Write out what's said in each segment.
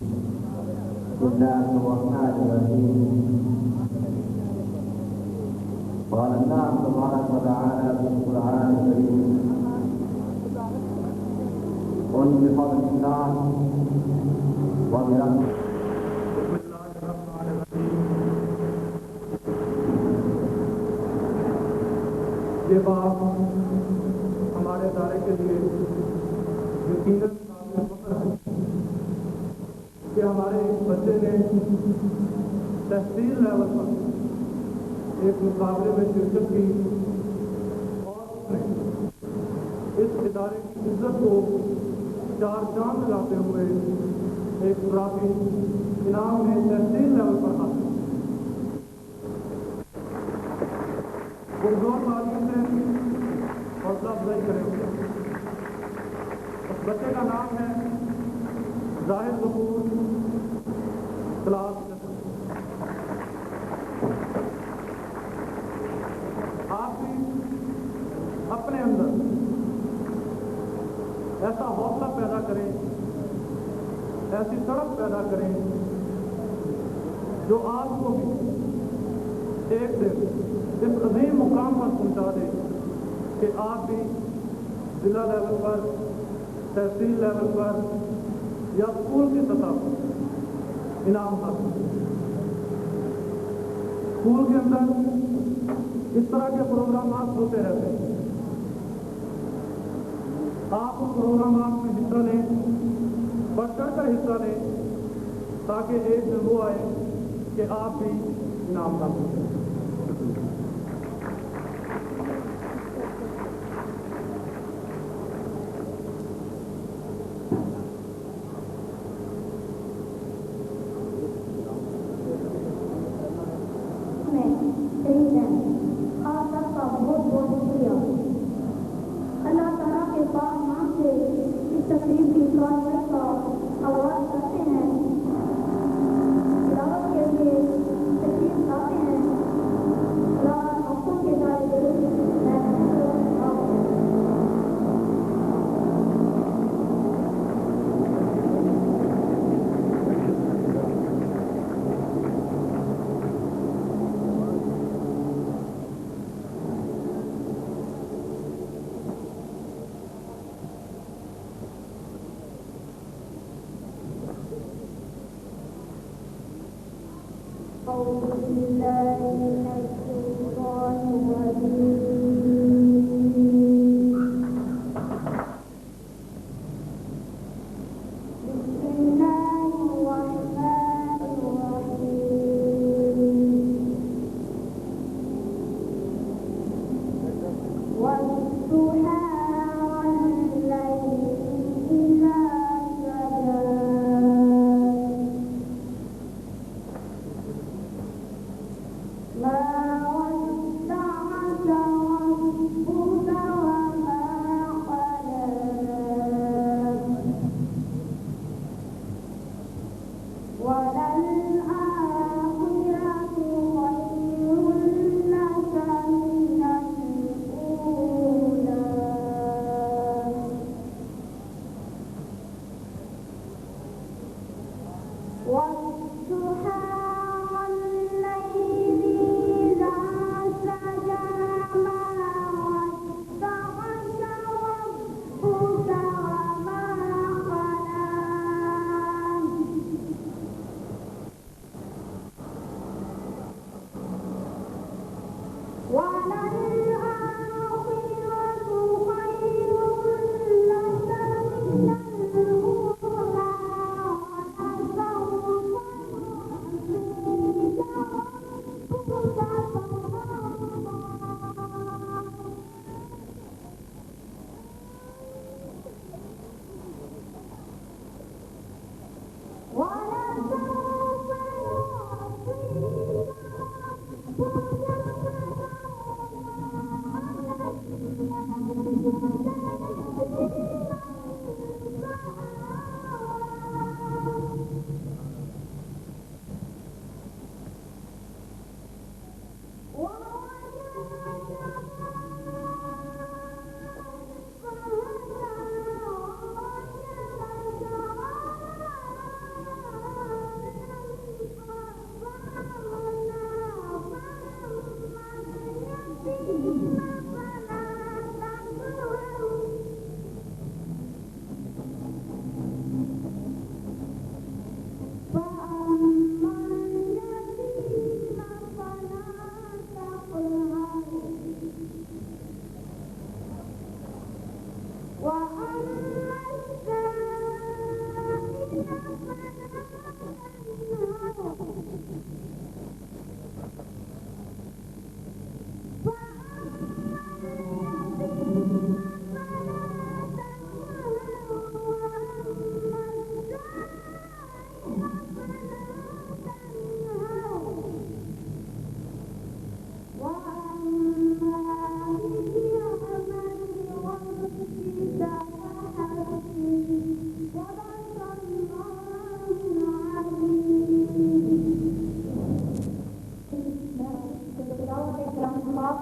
Bismillahirrahmanirrahim. Qala Allah tabaraka wa ta'ala fil Qur'an al-Karim. Qul bi fadlillah wa bi rahmatihi. ये बात हमारे दायरे के लिए यकीनन काबिल फख्र है कि हमारे बच्चे ने तहसील लेवल पर एक मुकाबले में शिरकत की और उसने इस इदारे की इज्जत को चार चांद लगाते हुए एक ट्रॉफी इनाम में तहसील लेवल पर हासिल गुरजोर तालीम से हौसला अफजाई करेंगे। उस बच्चे का नाम है जाहिर कपूर, क्लास 10। आप भी अपने अंदर ऐसा हौसला पैदा करें, ऐसी तड़प पैदा करें जो आपको भी एक दिन इस अजीम मुकाम पर पहुंचा दे कि आप भी जिला लेवल पर, तहसील लेवल पर या स्कूल की सतह पर इनाम हासिल करें। स्कूल के अंदर इस तरह के प्रोग्राम होते रहते हैं। आप उस प्रोग्राम में हिस्सा लें, बढ़ चढ़कर हिस्सा लें, ताकि एक दिन वो आए कि आप भी इनाम हासिल करें।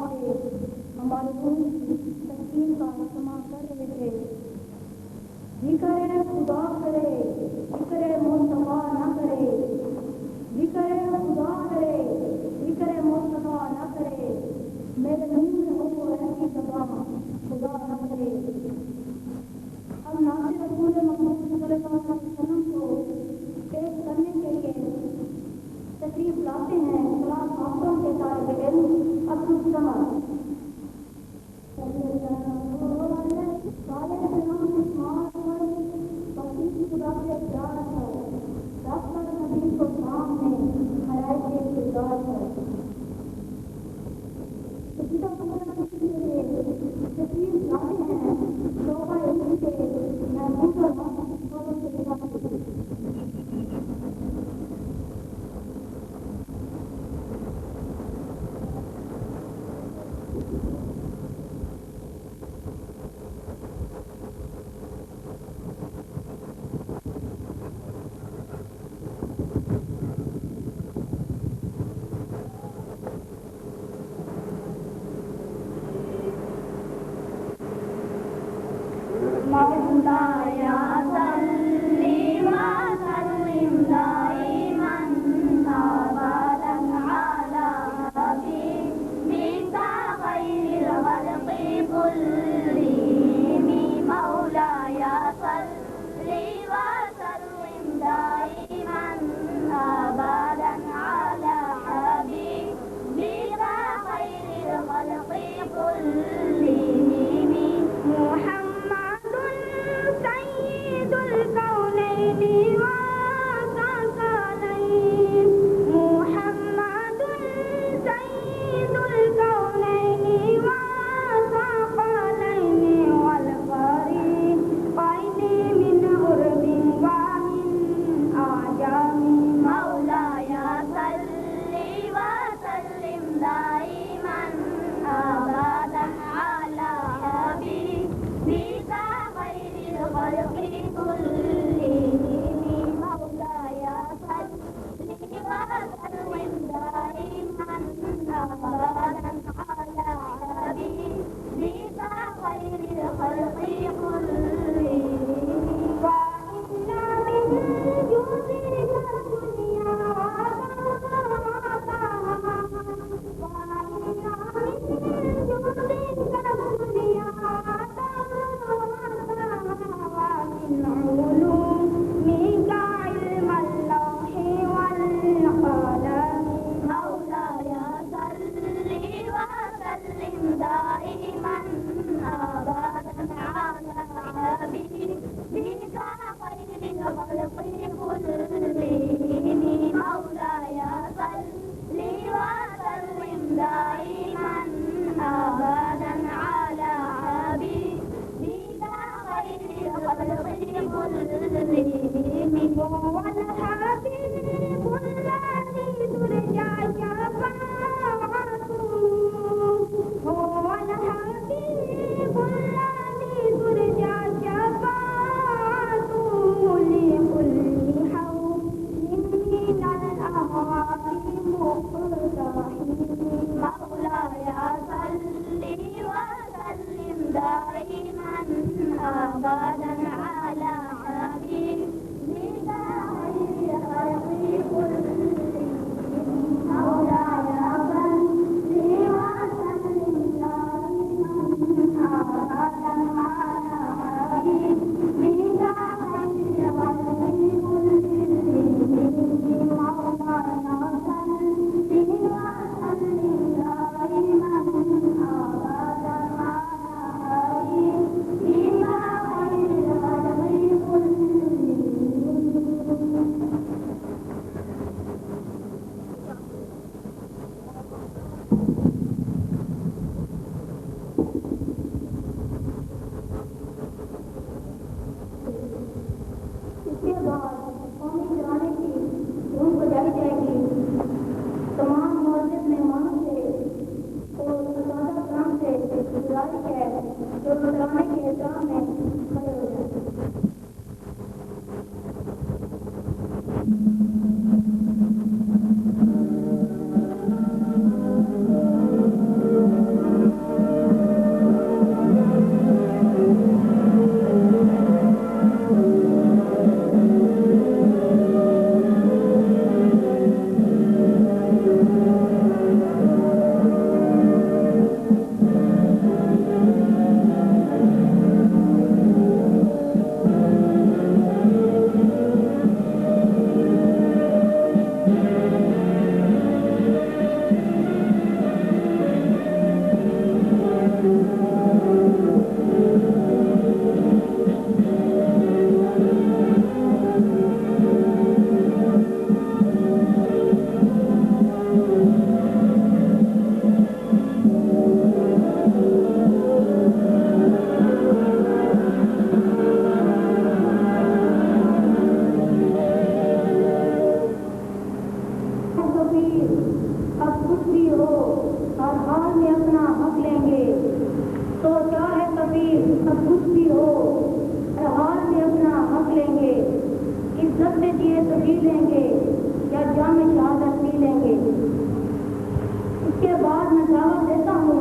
से हमारे रूह की तस्कीन का समा कर रहे थे। जिक्र खुदा करे, जिक्र मुस्तफा न करे, जिक्र खुदा करे, जिक्र मुस्तफा न करे, मेरे नूर हो ऐसी जबां खुदा न करे। अब नाते रसूल मोहम्मद सल्लल्लाहु अलैहि वसल्लम को पेश करने के लिए तशरीफ लाते हैं सलाम आफ़तों के तालिब इल्म अब्दुल समद। खुदा से प्यार है, रास्ता नबी को सामने हराए के किरदार है। सीधा पकड़ना के लिए तस्वीर लाते हैं शोभा इसी से महबूब और से दिखाते तो जी लेंगे या जाम शहादत पी लेंगे। उसके बाद मैं दावा देता हूँ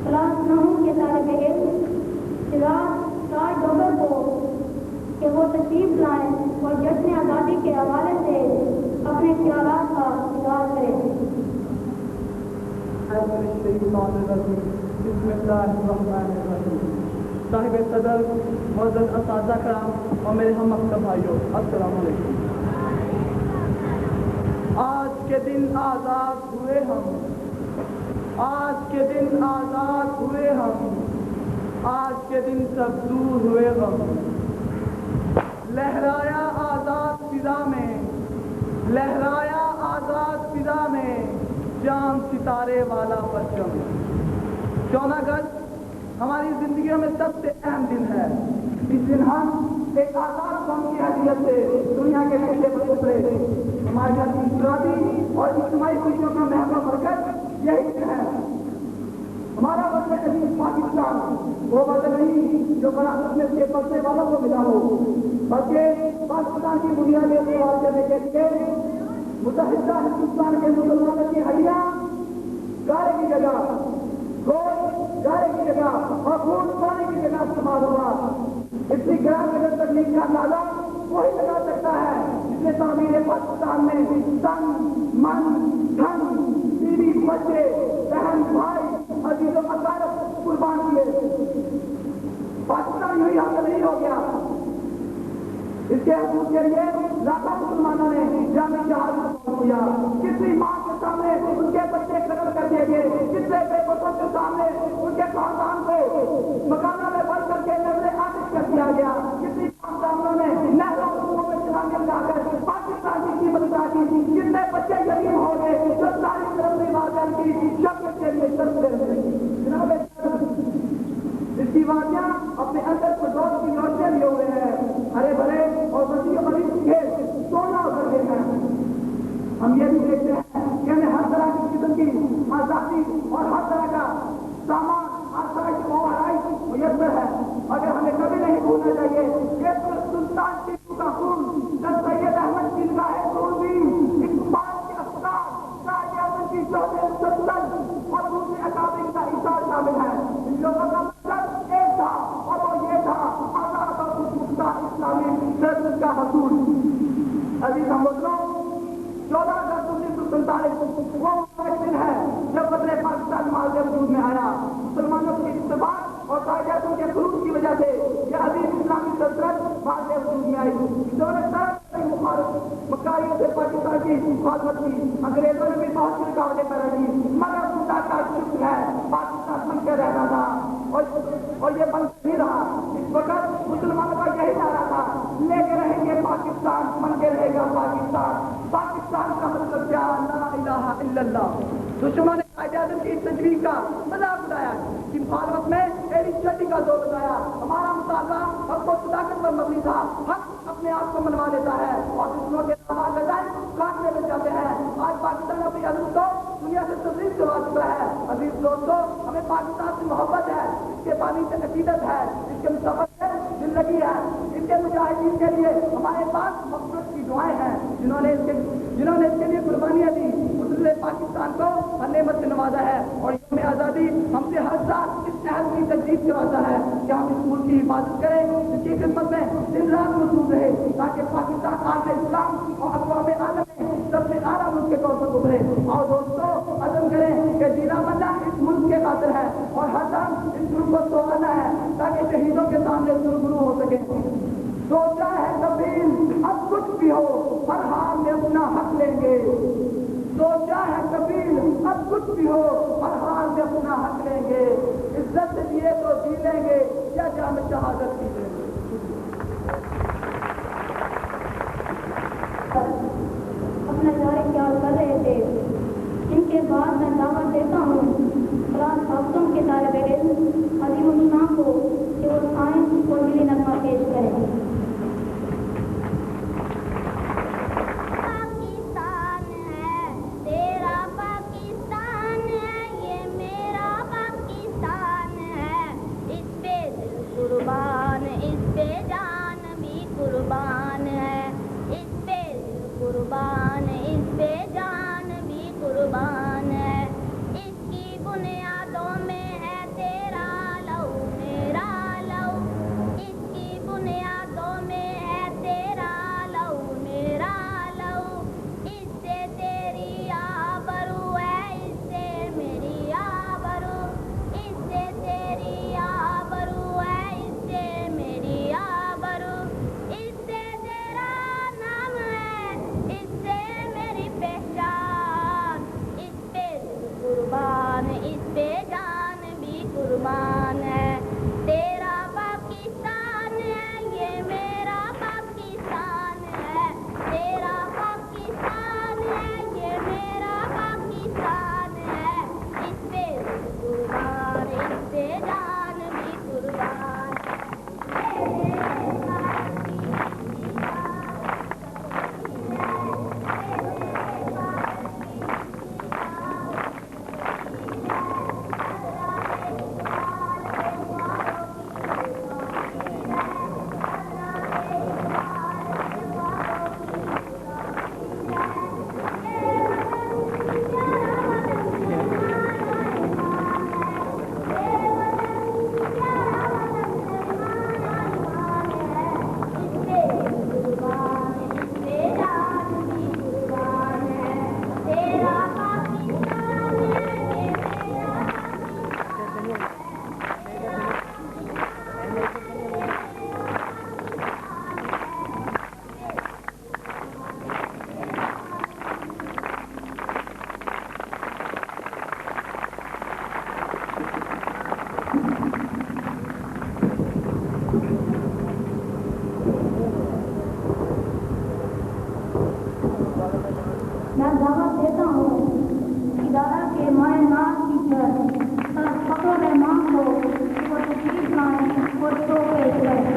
क्लास 9 के तालिब इल्म सिराज डोबर को कि वो तशरीफ लाएं और जश्न आज़ादी के हवाले से अपने ख्यालात का इज़हार करें। साहिब सदर मौजूद असातिज़ा कराम और मेरे हम मकतब भाइयों, अस्सलाम वालेकुम। आज के दिन आज़ाद हुए हम, आज के दिन आज़ाद हुए हम, आज के दिन सब दूर हुए गम। लहराया आज़ाद फिजा में, लहराया आज़ाद फिजा में चांद सितारे वाला परचम। 14 अगस्त हमारी जिंदगियों में सबसे अहम दिन है। इस दिन हम एक आज़ाद कौम की हैसियत से दुनिया के पीछे उतरे। हमारे घर की इंफरादी और इज्तिमाई खुशियों का महबूब बरकत यही दिन है। हमारा वतन अजीज पाकिस्तान वो वतन नहीं जो विरासत में से बसने वालों को मिला हो, बल्कि पाकिस्तान की बुनियादी इस्तेमाल करने के लिए मुतहदा हिंदुस्तान के मुसलमानों की हड्डियां गारे की जगह, गोश्त गारे की जगह और खून पानी की जगह इस्तेमाल हुआ। इतनी ग्राम नगर तकनीक का अंदाजा वही लगा सकता है जिसने तामीर पाकिस्तान में तन मन धन बीवी बच्चे बहन भाई अजीजों अकारब कुर्बान किए। पाकिस्तान यूं ही हासिल नहीं हो गया। इसके हकूक के लिए लाखों मुसलमानों ने जाने शहादत किया। कितनी माँ के सामने उनके बच्चे कत्ल कर दिए गए, कितने बेबसों के सामने उनके खानदान को मकानों में बंद करके नजरे आतिश कर दिया गया। कितनी खानदानों ने नहरों में चलाकर जाकर पाकिस्तान की कीमत अदा की। कितने बच्चे यतीम हो गए जो सारी तरफ इबादत की शक्ल के लिए तरफ रहे। इसकी वादियां अपने अंदर प्रदोष की योजना लिए हुए हैं, हरे भरे और वसी मरीज के सोना उतर गए हैं। हम ये भी देखते हैं कि हमें हर तरह की किस्म की आजादी और हर तरह का सामान आसाइश मुयस्सर है। अगर हमें कभी नहीं भूलना चाहिए कि सुल्तान टीपू का खून, सैयद अहमद जिंदा है इकबाल के अस्पताल की और दूसरे अकाबिर का इशार शामिल है। इन लोगों का मतलब एक था और वो ये था आजाद और मुफ्ता इस्लामी सियासत का हसूल। अभी हम लोग 14 अगस्त 1947 वो दिन है जब बदले पाकिस्तान मालदे वजूद में आया। मुसलमानों की इत्तेफाक और कायदातों के खुरूज की वजह से यह अजीम इस्लामी सल्तनत मालदे वजूद में आई। दोनों तरफ मक्कारियों से पाकिस्तान की मुखालफत की, अंग्रेजों ने भी बहुत सी रुकावटें पैदा की, मगर खुदा का शुक्र है पाकिस्तान बन के रहता था और ये बन नहीं रहा। इस वक्त मुसलमानों का यही नारा था, लेके रहेंगे पाकिस्तान, बन के रहेगा पाकिस्तान। पाकिस्तान का मतलब क्या? ला इलाहा इल्लल्लाह। दुश्मन ने कायदे की तजवीज़ का मजाक उड़ाया, कि मुखालफत में एडी चड्डी का जोर लगाया। हमारा मुतालबा हक को सदाकत पर मबनी था। हक अपने आप को मनवा लेता है और दुश्मनों के सामान लगाए काटने लग जाते हैं। आज पाकिस्तान अपनी अज़मत को दुनिया से तस्लीम करवा चुका है। अजीज दोस्तों, हमें पाकिस्तान से मोहब्बत है, इसके पानी से अकीदत है, इसके मुसब्बत से जिंदगी है। इनके मुजाहिदीन के लिए हमारे पास मक़सद की दुआएं हैं, जिन्होंने इसके लिए कुर्बानियां दी। उसने पाकिस्तान को हर नेमत से नवाजा है और यौम आज़ादी हमसे हर साल इस अहद की तजदीद करवाता है कि हम इस मुल्क की हिफाजत करें, इसकी खिदमत में दिन रात मौजूद रहे, ताकि पाकिस्तान आगे इस्लाम और अक़वाम आलम में सबसे आला मुल्क के तौर पर उभरे। और दोस्तों, अज़म करें कि जीना मरना इस मुल्क के खातिर है और हर दम इस मुल्क को तोड़ना है, ताकि शहीदों के सामने सुरगुरू हो सके। सोचा है कबीर अब कुछ भी हो हर हाल में अपना हक लेंगे। सोचा है कबीर अब कुछ भी हो हर हाल में अपना हक लेंगे। इज्जत से जिए तो जी लेंगे या जाम शहादत पी लेंगे। अपना जारी ख्याल कर रहे थे। इनके बाद मैं दावा देता हूँ क्लास हफ्तों के तालिब इल्म अजीम शाम को कि वो साइंस और मिली नगमा पेश करें। कुर्बान इस मैं दावत देता हूँ इदारा के मायनात टीचर सर फखरुल रहमान को वो तशरीफ लाएं और शो पेश करें।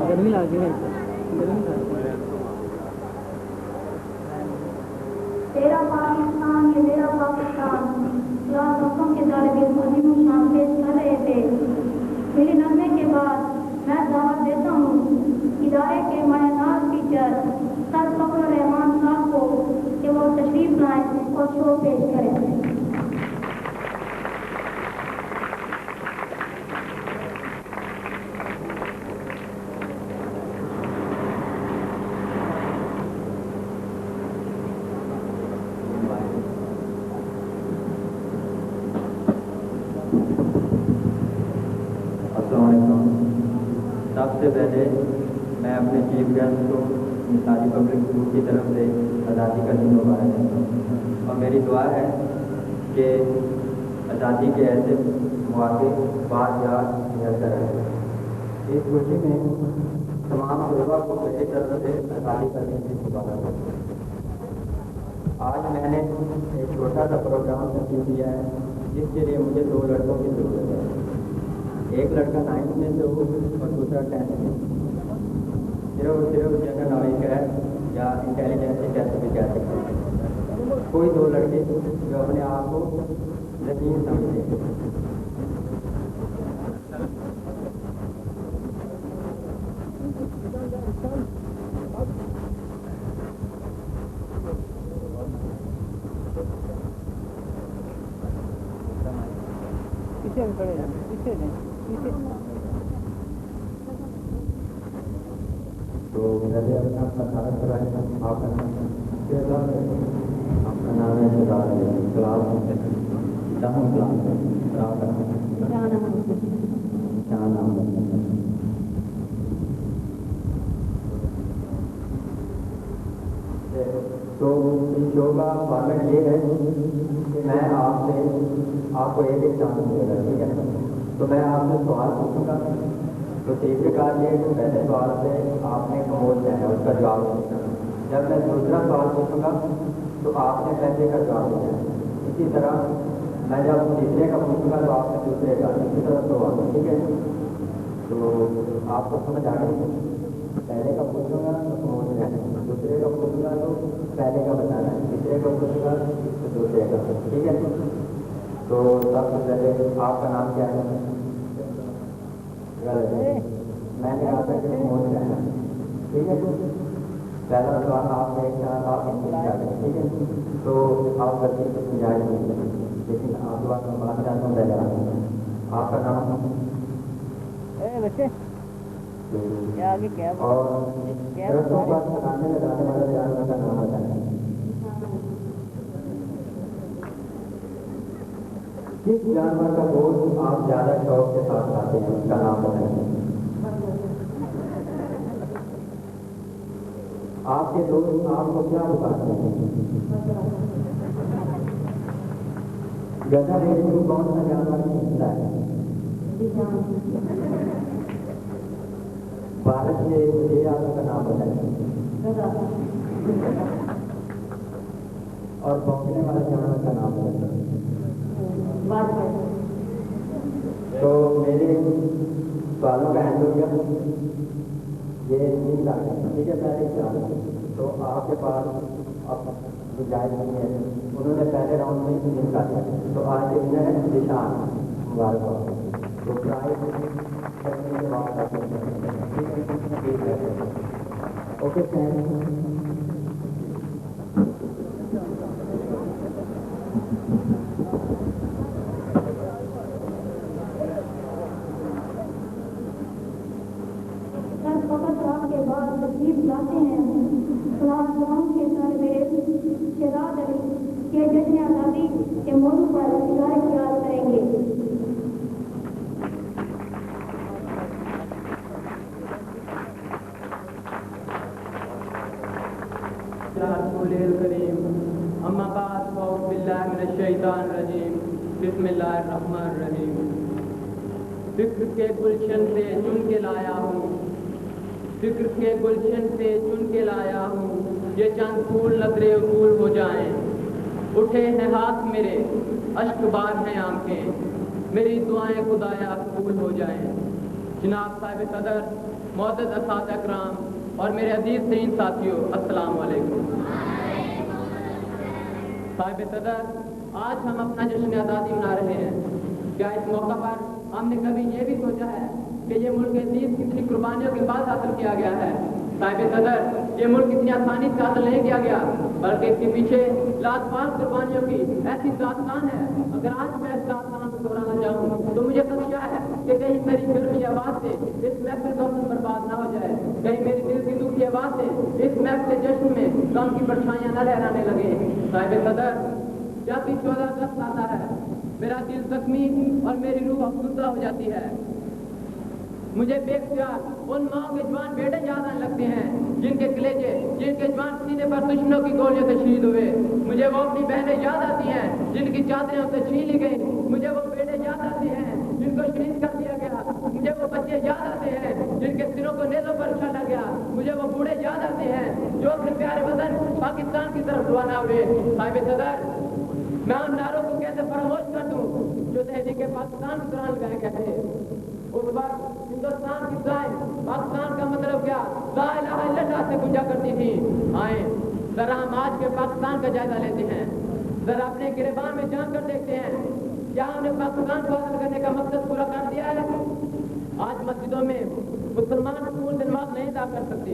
गर्मी लगी है तेरा पाकिस्तान ये मेरा पाकिस्तान क्लास दोस्तों के तालिब अजीम शान पेश कर रहे थे। मेरे नगमे के बाद मैं दावत देता हूँ इदारे के मायनात टीचर सर फखरुल रहमान साहब को कि वो तशरीफ लाएं और शो पेश करें। सबसे पहले मैं अपने चीफ गेस्ट को निसारी पब्लिक स्कूल की तरफ से आज़ादी का दिन मुबारक देता हूँ और मेरी दुआ है कि आज़ादी के ऐसे मौके बार बार मिलते रहे। इस खुशी में तमाम तलबा को मेरी तरफ से आज़ादी का दिन मुबारक देता हूँ। आज मैंने एक छोटा सा प्रोग्राम तस्वीर दिया है जिसके लिए मुझे 2 लड़कों की ज़रूरत है। एक लड़का 9th में से हो और दूसरा 10th में। सिर्फ जनरल नॉलेज है या इंटेलिजेंस से कैसे भी कह सकते हैं। कोई 2 लड़के जो अपने आप को यकीन समझते हैं। पीछे खड़े हैं, पीछे नहीं पीछे। तो मेरे अपना स्वागत कराएगा। आपका नाम आपका नाम है सिद्धार्थ क्लास डाउन क्लास आपका क्या नाम है? तो शो का फॉर्मेट ये है कि मैं आपको एक चांस दूंगा, ठीक है? तो मैं आपसे सवाल पूछूंगा। तो तरीक़ेकार ये पहले सवाल से आपने कमोल देना है, उसका जवाब देना। जब मैं दूसरा सवाल पूछूंगा तो आपने पहले का जवाब देना है। इसी तरह मैं जब तीसरे का पूछूंगा तो आपने दूसरे का, इसी तरह सवाल, ठीक है? तो आपको समझ आ गई? पहले का पूछूंगा तो कमोल देना है, दूसरे का पूछूंगा तो पहले का बताना है, तीसरे का पूछूंगा तो दूसरे का, ठीक है? तो सबसे पहले आपका नाम क्या है? मैंने आपका कमोल कहना, ठीक है? पहला सवाल आप एक साथ आप ठीक है? तो आप गलती से समझाए नहीं, लेकिन आप बात में बात चाहता हूँ पहले आपका नाम बच्चे क्या आगे क्या और लगाने वाले जानवर का नाम बताएं। किस जानवर का गोश्त आप ज्यादा शौक के साथ खाते हैं, उसका नाम बताएं। आपके दोस्त आपको क्या बताते हैं? गधा रेस में कौन सा जानवर जीतता है? भारत के ये का नाम बताएं। और भौंकने वाला जानवर का नाम बताएं। तो मेरे सवालों का आंसर दिया ये 3 लाख, ठीक है? पहले 4 लाख। तो आपके पास अब गुंजाइश नहीं है, उन्होंने पहले राउंड में 3 लाख। तो आज के विनर है निशान, मुबारक। तो प्राइज करने के बाद ओके सर। के बाद तकलीफ लाते हैं सलाम के शहजाद अली के जश्न आज़ादी के मौजू पर इज़हार ख्याल करेंगे। अम्मा बाद औज़ु बिल्लाहि मिनश शैतानिर रजीम बिस्मिल्लाहिर रहमानिर रहीम। फिक्र के गुलशन से चुन के लाया हूँ, फिक्र के गुलशन से चुन के लाया हूँ, ये चंद फूल नजरे फूल हो जाएं। उठे हैं हाथ मेरे, अश्क बार हैं आंखें, मेरी दुआएं खुदाया कबूल हो जाएं। जनाब साहिब सदर, मौजूद असातिज़ा इकराम और मेरे अजीज तरीन साथियों, अस्सलाम वालेकुम। साहिब सदर, आज हम अपना जश्न आज़ादी मना रहे हैं। क्या इस मौका पर हमने कभी ये भी सोचा है कि ये मुल्क अजीज कितनी कुर्बानियों के बाद हासिल किया गया है? साहिब सदर, ये मुल्क इतनी आसानी से हासिल नहीं किया गया, बल्कि इसके पीछे लाजवाब कुर्बानियों की ऐसी दास्तान है। अगर आज मैं इस दास्तान को दोहराना चाहूँ तो मुझे खदशा है कि कहीं मेरी गर्मी आवाज़ से इस महफिल का हुस्न बर्बाद ना हो जाए, कहीं मेरी दिल की दुखी आवाज़ से इस महफिल जश्न में गम की परछाइयाँ न लहराने लगे। साहिब सदर, जब भी 14 अगस्त आता है मेरा दिल जख्मी और मेरी रूह अफसुदा हो जाती है। मुझे बेख्तियार उन माओ के जवान बेटे याद आने लगते हैं जिनके कलेजे, जिनके जवान सीने पर दुश्मनों की गोलियों से शहीद हुए। मुझे वो अपनी बहनें याद आती हैं जिनकी चादरें उनसे छीन ली गई। मुझे वो बेटे याद आते हैं जिनको शहीद कर दिया गया। मुझे वो बच्चे याद आते हैं जिनके सिरों को नेज़ों पर उछाला गया। मुझे वो बूढ़े याद आते हैं जो अपने प्यारे वतन पाकिस्तान की तरफ रवाना हुए। साहिब सदर, मैं उन नारों को कैसे फरामोश कर दूं जो तहरीक पाकिस्तान के दौरान लगाए गए थे। उस वक्त हिंदुस्तान की दुआएं पाकिस्तान का मतलब क्या, ला इलाहा इल्लल्लाह से पूजा करती थी। आए जरा हम आज के पाकिस्तान का जायजा लेते हैं, जरा अपने गिरबान में जांच कर देखते हैं क्या हमने पाकिस्तान को हासिल करने का मकसद पूरा कर दिया है। आज मस्जिदों में मुसलमान सुकून से नमाज नहीं अदा कर सकते।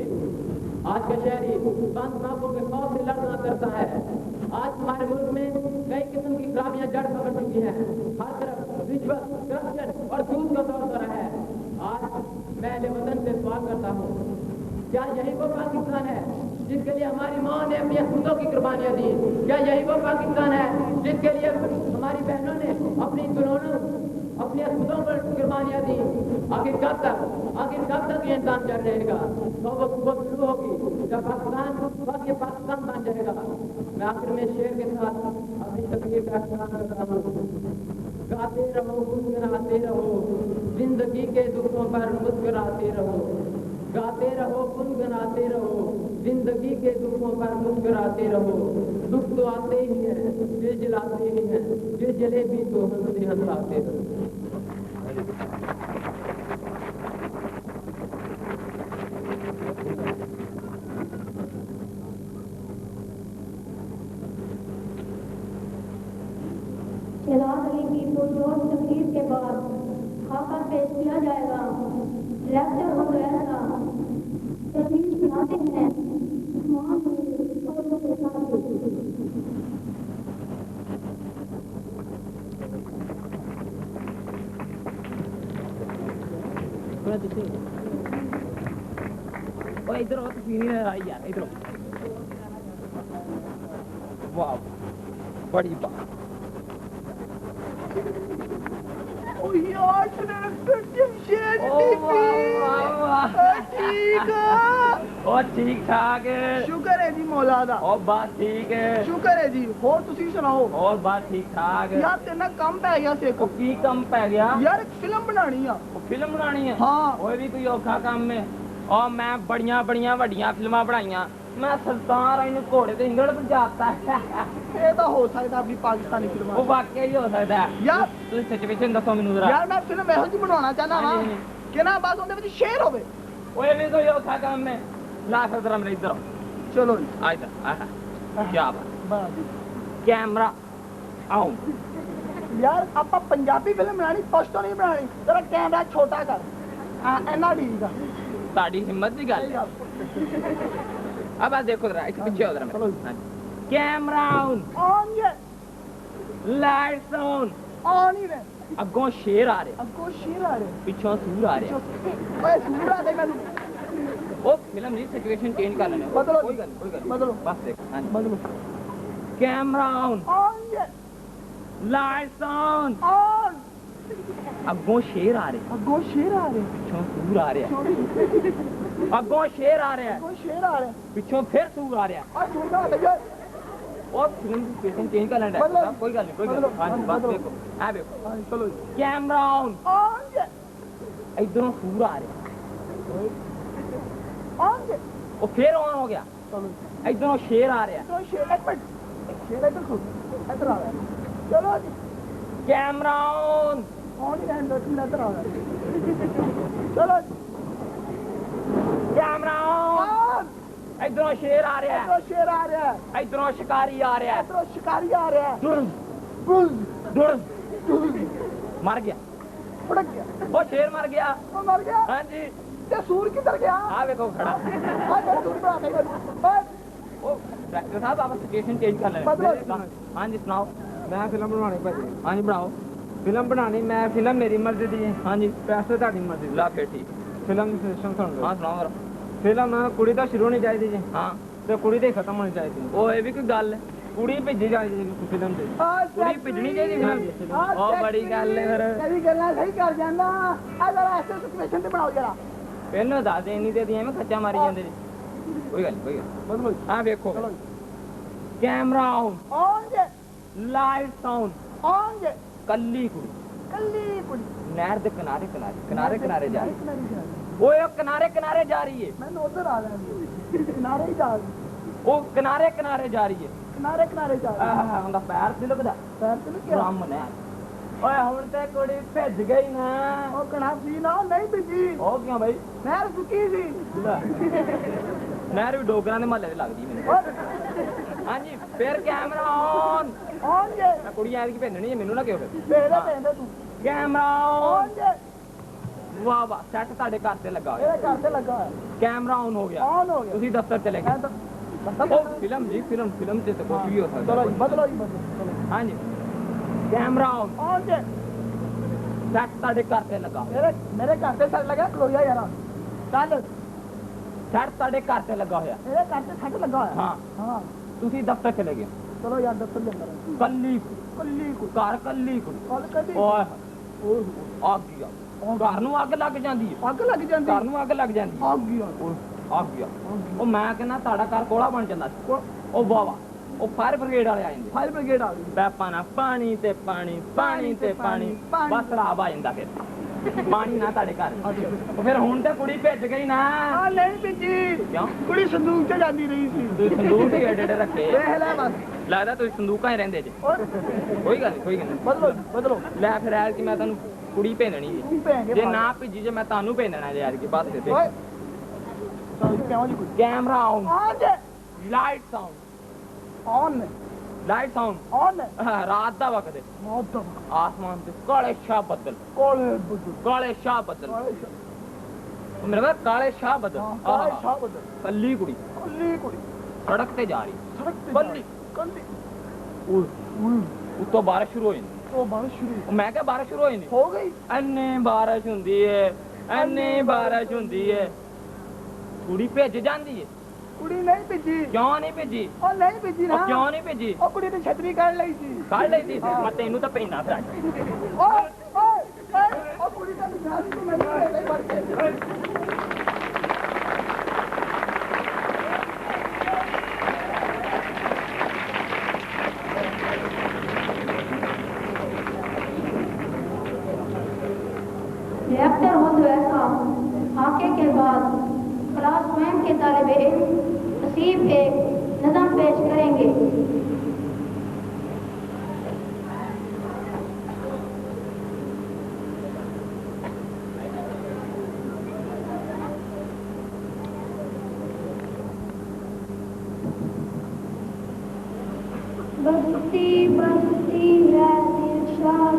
आज का शहरी बंद नाकों के खौफ से लड़ना करता है। आज हमारे मुल्क में कई किस्म की खराबियां जड़ पकड़ चुकी हैं। हर तरफ रिश्वत, करप्शन और सूद का दौर हो रहा है। आज मैं अहले वतन से सवाल करता हूँ, क्या यही वो पाकिस्तान है जिसके लिए हमारी माँ ने अपनी खुदों की कुर्बानियाँ दी? क्या यही वो पाकिस्तान है जिसके लिए हमारी बहनों ने अपनी दुल्हनों, अपने खुदों पर कुर्बानियाँ दी? आखिर कब तक ये इंसान चल रहेगा? तो वो शुरू होगी जब पाकिस्तान ये पाकिस्तान बन जाएगा। मैं आखिर में शेर के साथ अपनी तकरीर का इख्तिताम करता हूँ। गाते रहो, गुनगुनाते रहो, जिंदगी के दुखों पर मुस्कुराते रहो। गाते रहो, गुनगुनाते रहो, जिंदगी के दुखों पर मुस्कुराते रहो। दुख तो आते ही हैं, दिल जलाते ही हैं, दिल जले भी तो हंसते हंसाते रहो। शहजाद अली की पुरजोर तकरीर के बाद खाका पेश किया जाएगा। डायरेक्टर और ऐसा तकरीर सुनाते हैं इधर हो, तस्वीर आई यार, इधर। वाह, बड़ी बात। ठीक ठाक है, शुक्र है जी मौला दा। और बात ठीक है, शुक्र है जी। होर तुसी सुनाओ। और बात ठीक ठाक है यार तेना कम पै गया से को की कम पै गया यार, एक फिल्म बनानी है। फिल्म बनानी है? हाँ, वो भी कोई औखा काम है। और मैं बड़िया वड्डियां फिल्मां बनाईयां। मैं सुल्तान राय घोड़े ते इंगड़ जाता है। ये तो हो सकता है अपनी पाकिस्तानी फिल्म। वो वाकई ही हो सकता है यार। तुम सिचुएशन दसो मैनू जरा। यार मैं फिल्म ऐसी जी बनाना चाहना हां कि ना बस उनदे विच शेर होवे। ओए भी कोई औखा काम है। ला जरा मेरे इधर चलो आ इधर। क्या बात, कैमरा आओ। यार आपा पंजाबी फिल्म बनानी, पश्तो नहीं बनानी। जरा कैमरा छोटा कर। हां एना ठीक है। ताड़ी हिम्मत दी गल है। अब आ देखो जरा इस पीछे उधर चलो कैमरा ऑन ये लाइट्स ऑन ही रहे अगों शेर आ रहे अगो शेर आ रहे पिछों सूर आ रहे ओए सूर आ दे मैनू ओ फिल्म दी सिचुएशन चेंज कर लेने बदलो कोई गल बदलो बस देख हां बदलो कैमरा ऑन ये लाइट्स ऑन अगों शेर आ रहे अगो शेर आ रहे पिछों सूर आ रहे अगों शेर आ रहे अगो शेर आ रहे पिछों फिर सूर आ रहे और सूर आ दे और फिल्म की सिचुएशन चेंज कर लेने कोई गल नहीं हां बस देखो आ देखो चलो कैमरा ऑन ये इधरों सूर आ रहे ऑन ये वो फिर ऑन हो गया चलो इधरों शेर आ रहा तो शेर एक मिनट शेर इधर खुद इधर आ रहा है चलो जी कैमरा ऑन ही रहने दो इधर आ रहा है चलो जी कैमरा ऑन इधरों शेर आ रहा इधर शेर आ रहा है है इधरों शिकारी आ रहा है इधर शिकारी आ रहा है दुर्ग दुर्ग मर गया फड़क गया वो शेर मर गया वो मर गया हाँ जी ते सूर किधर गया आ देखो खड़ा आ सूर पे आ गया ओ डायरेक्टर साहब आप सिचुएशन चेंज कर बदलो। लेना हाँ जी सुनाओ मैं फिल्म बनाने भाजी हाँ जी बनाओ फिल्म बनानी मैं फिल्म मेरी मर्जी दी है हाँ जी पैसे ਤੁਹਾਡੀ ਮਰਜ਼ੀ ਦੀ ला फिर ठीक ਫਿਲਮ ਦੀ ਸਿਸਟਮ ਸੁਣ ਲਓ हाँ सुनाओ जरा ਫਿਲਮ ਕੁੜੀ ਤਾਂ ਸ਼ੁਰੂ ਹੋਣੀ ਚਾਹੀਦੀ ਜੀ हाँ ਤੇ ਕੁੜੀ ਤੇ ਖਤਮ ਹੋਣੀ ਚਾਹੀਦੀ ਉਹ ਇਹ ਵੀ ਕੋਈ ਗੱਲ ਹੈ ਕੁੜੀ ਭੇਜੀ ਚਾਹੀਦੀ ਜੀ ਫਿਲਮ ਤੇ ਕੁੜੀ ਭੇਜਣੀ ਚਾਹੀਦੀ ਫਿਲਮ ਉਹ ਬੜੀ ਗੱਲ ਹੈ ਫਿਰ ਕਈ ਗੱਲਾਂ ਸਹੀ ਕਰ ਜਾਂਦਾ ਆ ਜਰਾ ਐਸੇ ਸਿਚੁਏਸ਼ਨ ਤੇ ਬਣਾਓ ਜਰਾ ਪਹਿਲਾਂ ਦੱਸ ਦੇ ਇੰਨੀ ਤੇ ਦੀਆਂ ਮੈਂ ਖੱਚਾ ਮਾਰੀ ਜਾਂਦੇ ਜੀ ਕੋਈ ਗੱਲ ਬਦਲੋ ਆ ਵੇਖੋ ਕੈਮਰਾ ਔਨ ਜੇ ਲਾਈਟਸ ਆਨ ਔਨ ਜੇ ਕੱਲੀ ਕੁੜੀ ਕੱਲੀ ਕੁੜੀ ਨਹਿਰ ਦੇ ਕਿਨਾਰੇ ਕਿਨਾਰੇ ਜਾ ਰਹੀ ਕਿਨਾਰੇ ਜਾ ਰਹੀ ਓਏ ਉਹ ਕਿਨਾਰੇ ਜਾ ਰਹੀ ਹੈ ਮੈਨੂੰ ਉਧਰ ਆ ਲੈਂਦੀ ਕਿਨਾਰੇ ਹੀ ਜਾ ਰਹੀ ਉਹ ਕਿਨਾਰੇ ਜਾ ਰਹੀ ਹੈ ਕਿਨਾਰੇ ਜਾ ਰਹੀ ਆਹ ਹੁੰਦਾ ਪੈਰ ਤਿਲਕਦਾ ਪੈਰ ਤੇ ਲੱਗਿਆ ਰਾਮ ਨੇ ਓਏ ਹੁਣ ਤੇ ਕੁੜੀ ਭੱਜ ਗਈ ਨਾ ਉਹ ਕਣਾ ਸੀ ਨਾ ਨਹੀਂ ਬਿਜੀ ਹੋ ਗਿਆ ਬਈ ਨਹਿਰ ਸੁੱਕੀ ਸੀ ਨਹਿਰ ਵੀ ਡੋਗਰਾਂ ਦੇ ਮਹੱਲੇ ਤੇ ਲੱਗਦੀ ਮੈਨੂੰ ਹਾਂਜੀ ਫਿਰ ਕੈਮਰਾ ਔਨ ਜੇ ਮੈਂ ਕੁੜੀ ਐਤਕੀ ਭੇਜਣੀ ਹੈ ਮੈਨੂੰ ਨਾ ਕਿਉਂ ਭੇਜਦੇ ਤੂੰ ਕੈਮਰਾ ਔਨ ਜੇ ਵਾਹ ਵਾਹ ਸੈੱਟ ਤੁਹਾਡੇ ਘਰ ਤੇ ਲੱਗਾ ਹੋਇਆ ਇਹ ਘਰ ਤੇ ਲੱਗਾ ਹੋਇਆ ਕੈਮਰਾ ਆਨ ਹੋ ਗਿਆ ਔਨ ਹੋ ਗਿਆ ਤੁਸੀਂ ਦਫ਼ਤਰ ਚਲੇ ਗਏ ਉਹ ਫਿਲਮ ਜੀ ਫਿਲਮ ਤੇ ਤਾਂ ਕੁਝ ਵੀ ਹੋ ਸਕਦਾ ਚਲੋ ਜੀ ਬਦਲੋ ਚਲੋ ਹਾਂਜੀ ਕੈਮਰਾ ਔਨ ਜੇ ਸੈੱਟ ਤੁਹਾਡੇ ਘਰ ਤੇ ਲੱਗਾ ਮੇਰੇ ਘਰ ਤੇ ਸੱਟ ਲੱਗਾ ਖਲੋਇਆ ਯਾਰ ਚੱਲ ਸੈੱਟ ਤੁਹਾਡੇ ਘਰ ਤੇ ਲੱਗਾ ਹੋਇਆ ਮੇਰੇ ਘਰ ਤੇ ਸੱਟ ਲੱਗਾ ਹੋਇਆ ਹਾਂ ਹਾਂ ਤੁਸੀਂ ਦਫ਼ਤਰ ਚਲੇ ਗਏ ਚਲੋ ਯਾਰ ਦਫ਼ਤਰ ਦੇ ਅੰਦਰ ਕੱਲੀ ਕੱਲੀ ਕੁੜੀ ਘਰ ਕੱਲੀ ਕੁੜੀ ਕੱਲ ਕਦੀ ਓਏ ਆ ਗਿਆ ਘਰ ਨੂੰ ਅੱਗ ਲੱਗ ਜਾਂਦੀ ਹੈ ਅੱਗ ਲੱਗ ਜਾਂਦੀ ਘਰ ਨੂੰ ਅੱਗ ਲੱਗ ਜਾਂਦੀ ਹੈ ਅੱਗ ਗਿਆ ਆ ਗਿਆ ਉਹ ਮੈਂ ਕਹਿੰਦਾ ਤੁਹਾਡਾ ਘਰ ਕੋਲਾ ਬਣ ਜਾਂਦਾ ਸੀ ਉਹ ਵਾਵਾ ਉਹ ਫਾਇਰ ਬ੍ਰਿਗੇਡ ਵਾਲੇ ਆ ਜਾਂਦੇ ਫਾਇਰ ਬ੍ਰਿਗੇਡ ਆ ਗਈ ਪੈਪਾਂ ਨਾਲ ਪਾਣੀ ਤੇ ਪਾਣੀ ਬਸ ਰਾਬ ਆ ਜਾਂਦਾ ਫਿਰ ਪਾਣੀ ਨਾ ਤੁਹਾਡੇ ਘਰ ਉਹ ਫਿਰ ਹੁਣ ਤੇ ਕੁੜੀ ਭੱਜ ਗਈ ਨਾ ਆ ਨਹੀਂ ਬਿੱਜੀ ਕਿਉਂ ਕੁੜੀ ਸੰਦੂਕ 'ਚ ਜਾਂਦੀ ਰਹੀ ਸੀ ਤੁਸੀਂ ਸੰਦੂਕ ਹੀ ਏਡੇ ਰੱਖੇ ਆ। ਵੇਖ ਲੈ ਬਸ ਲੱਗਦਾ ਤੁਸੀਂ ਸੰਦੂਕਾਂ ਹੀ ਰਹਿੰਦੇ ਜੇ ਓਏ ਕੋਈ ਗੱਲ ਨਹੀਂ ਬਦਲੋ ਲੈ ਫਿਰ ਐਲ ਕਿ ਮੈਂ ਤੁਹਾਨੂੰ ਕੁੜੀ ਭੇਜਣੀ ਹੈ ਤੂੰ ਭੈਂਗੇ ਜੇ ਨਾ ਭੇਜੀ ਜੇ ਮੈਂ ਤੁਹਾਨੂੰ ਭੇਜਣਾ ਜੇ ਯਾਰ ਕੀ ਬਾਤ ਦੇ ਓਏ ਚਲ ਕਿਉਂ ਜੀ ਕੁੜੀ ਕੈਮਰਾ ਆਨ ਔਨ ਜੇ lights on on lights on on ਰਾਤ ਦਾ ਵਕਤ ਹੈ ਮੌਤ ਆਸਮਾਨ ਤੇ ਕਾਲੇ ਸ਼ਾਹ ਬੱਦਲ ਕੋਲੇ ਬੁੱਧੂ ਕਾਲੇ ਸ਼ਾਹ ਬੱਦਲ ਉਹ ਮੇਰੇ ਕੋਲ ਕਾਲੇ ਸ਼ਾਹ ਬੱਦਲ ਕਾਲੇ ਸ਼ਾਹ ਬਦਲ ਕੱਲੀ ਕੁੜੀ ਕੱਲੀ ਕੁੜੀ ਸੜਕ ਤੇ ਜਾ ਰਹੀ ਸੜਕ ਤੇ ਕੱਲੀ ਕੱਲੀ ਉੱਤੋਂ ਬਾਰਿਸ਼ ਸ਼ੁਰੂ ਹੋ ਜਾਂਦੀ ਉਹ ਬਾਰਿਸ਼ ਸ਼ੁਰੂ ਉਹ ਮੈਂ ਕਿਹਾ ਬਾਰਿਸ਼ ਸ਼ੁਰੂ ਹੋ ਜਾਂਦੀ ਹੋ ਗਈ ਐਨੇ ਬਾਰਿਸ਼ ਹੁੰਦੀ ਹੈ ਕੁੜੀ ਭਿੱਜ ਜਾਂਦੀ ਹੈ ਕੁੜੀ ਨਹੀਂ ਭੇਜੀ ਕਿਉਂ ਨਹੀਂ ਭੇਜੀ ਉਹ ਨਹੀਂ ਭੇਜੀ ਨਾ ਉਹ ਕਿਉਂ ਨਹੀਂ ਭੇਜੀ ਉਹ ਕੁੜੀ ਨੇ ਛਤਰੀ ਕੱਢ ਲਈ ਸੀ ਕੱਢ ਲਈ ਸੀ ਮੈਂ ਤੈਨੂੰ ਤਾਂ ਪੈਂਦਾ ਫਿਰ ਓਏ ਉਹ ਕੁੜੀ ਤਾਂ ਨਿਕਾਲ ਤੂੰ ਮੈਨੂੰ ਨਹੀਂ ਵੜ ਕੇ रिएक्टर हो तो ऐसा फाके के बाद क्लास स्वयं के तालिबे इल्म नसीब एक नज़म पेश करेंगे। बजती बजती है दिलशाद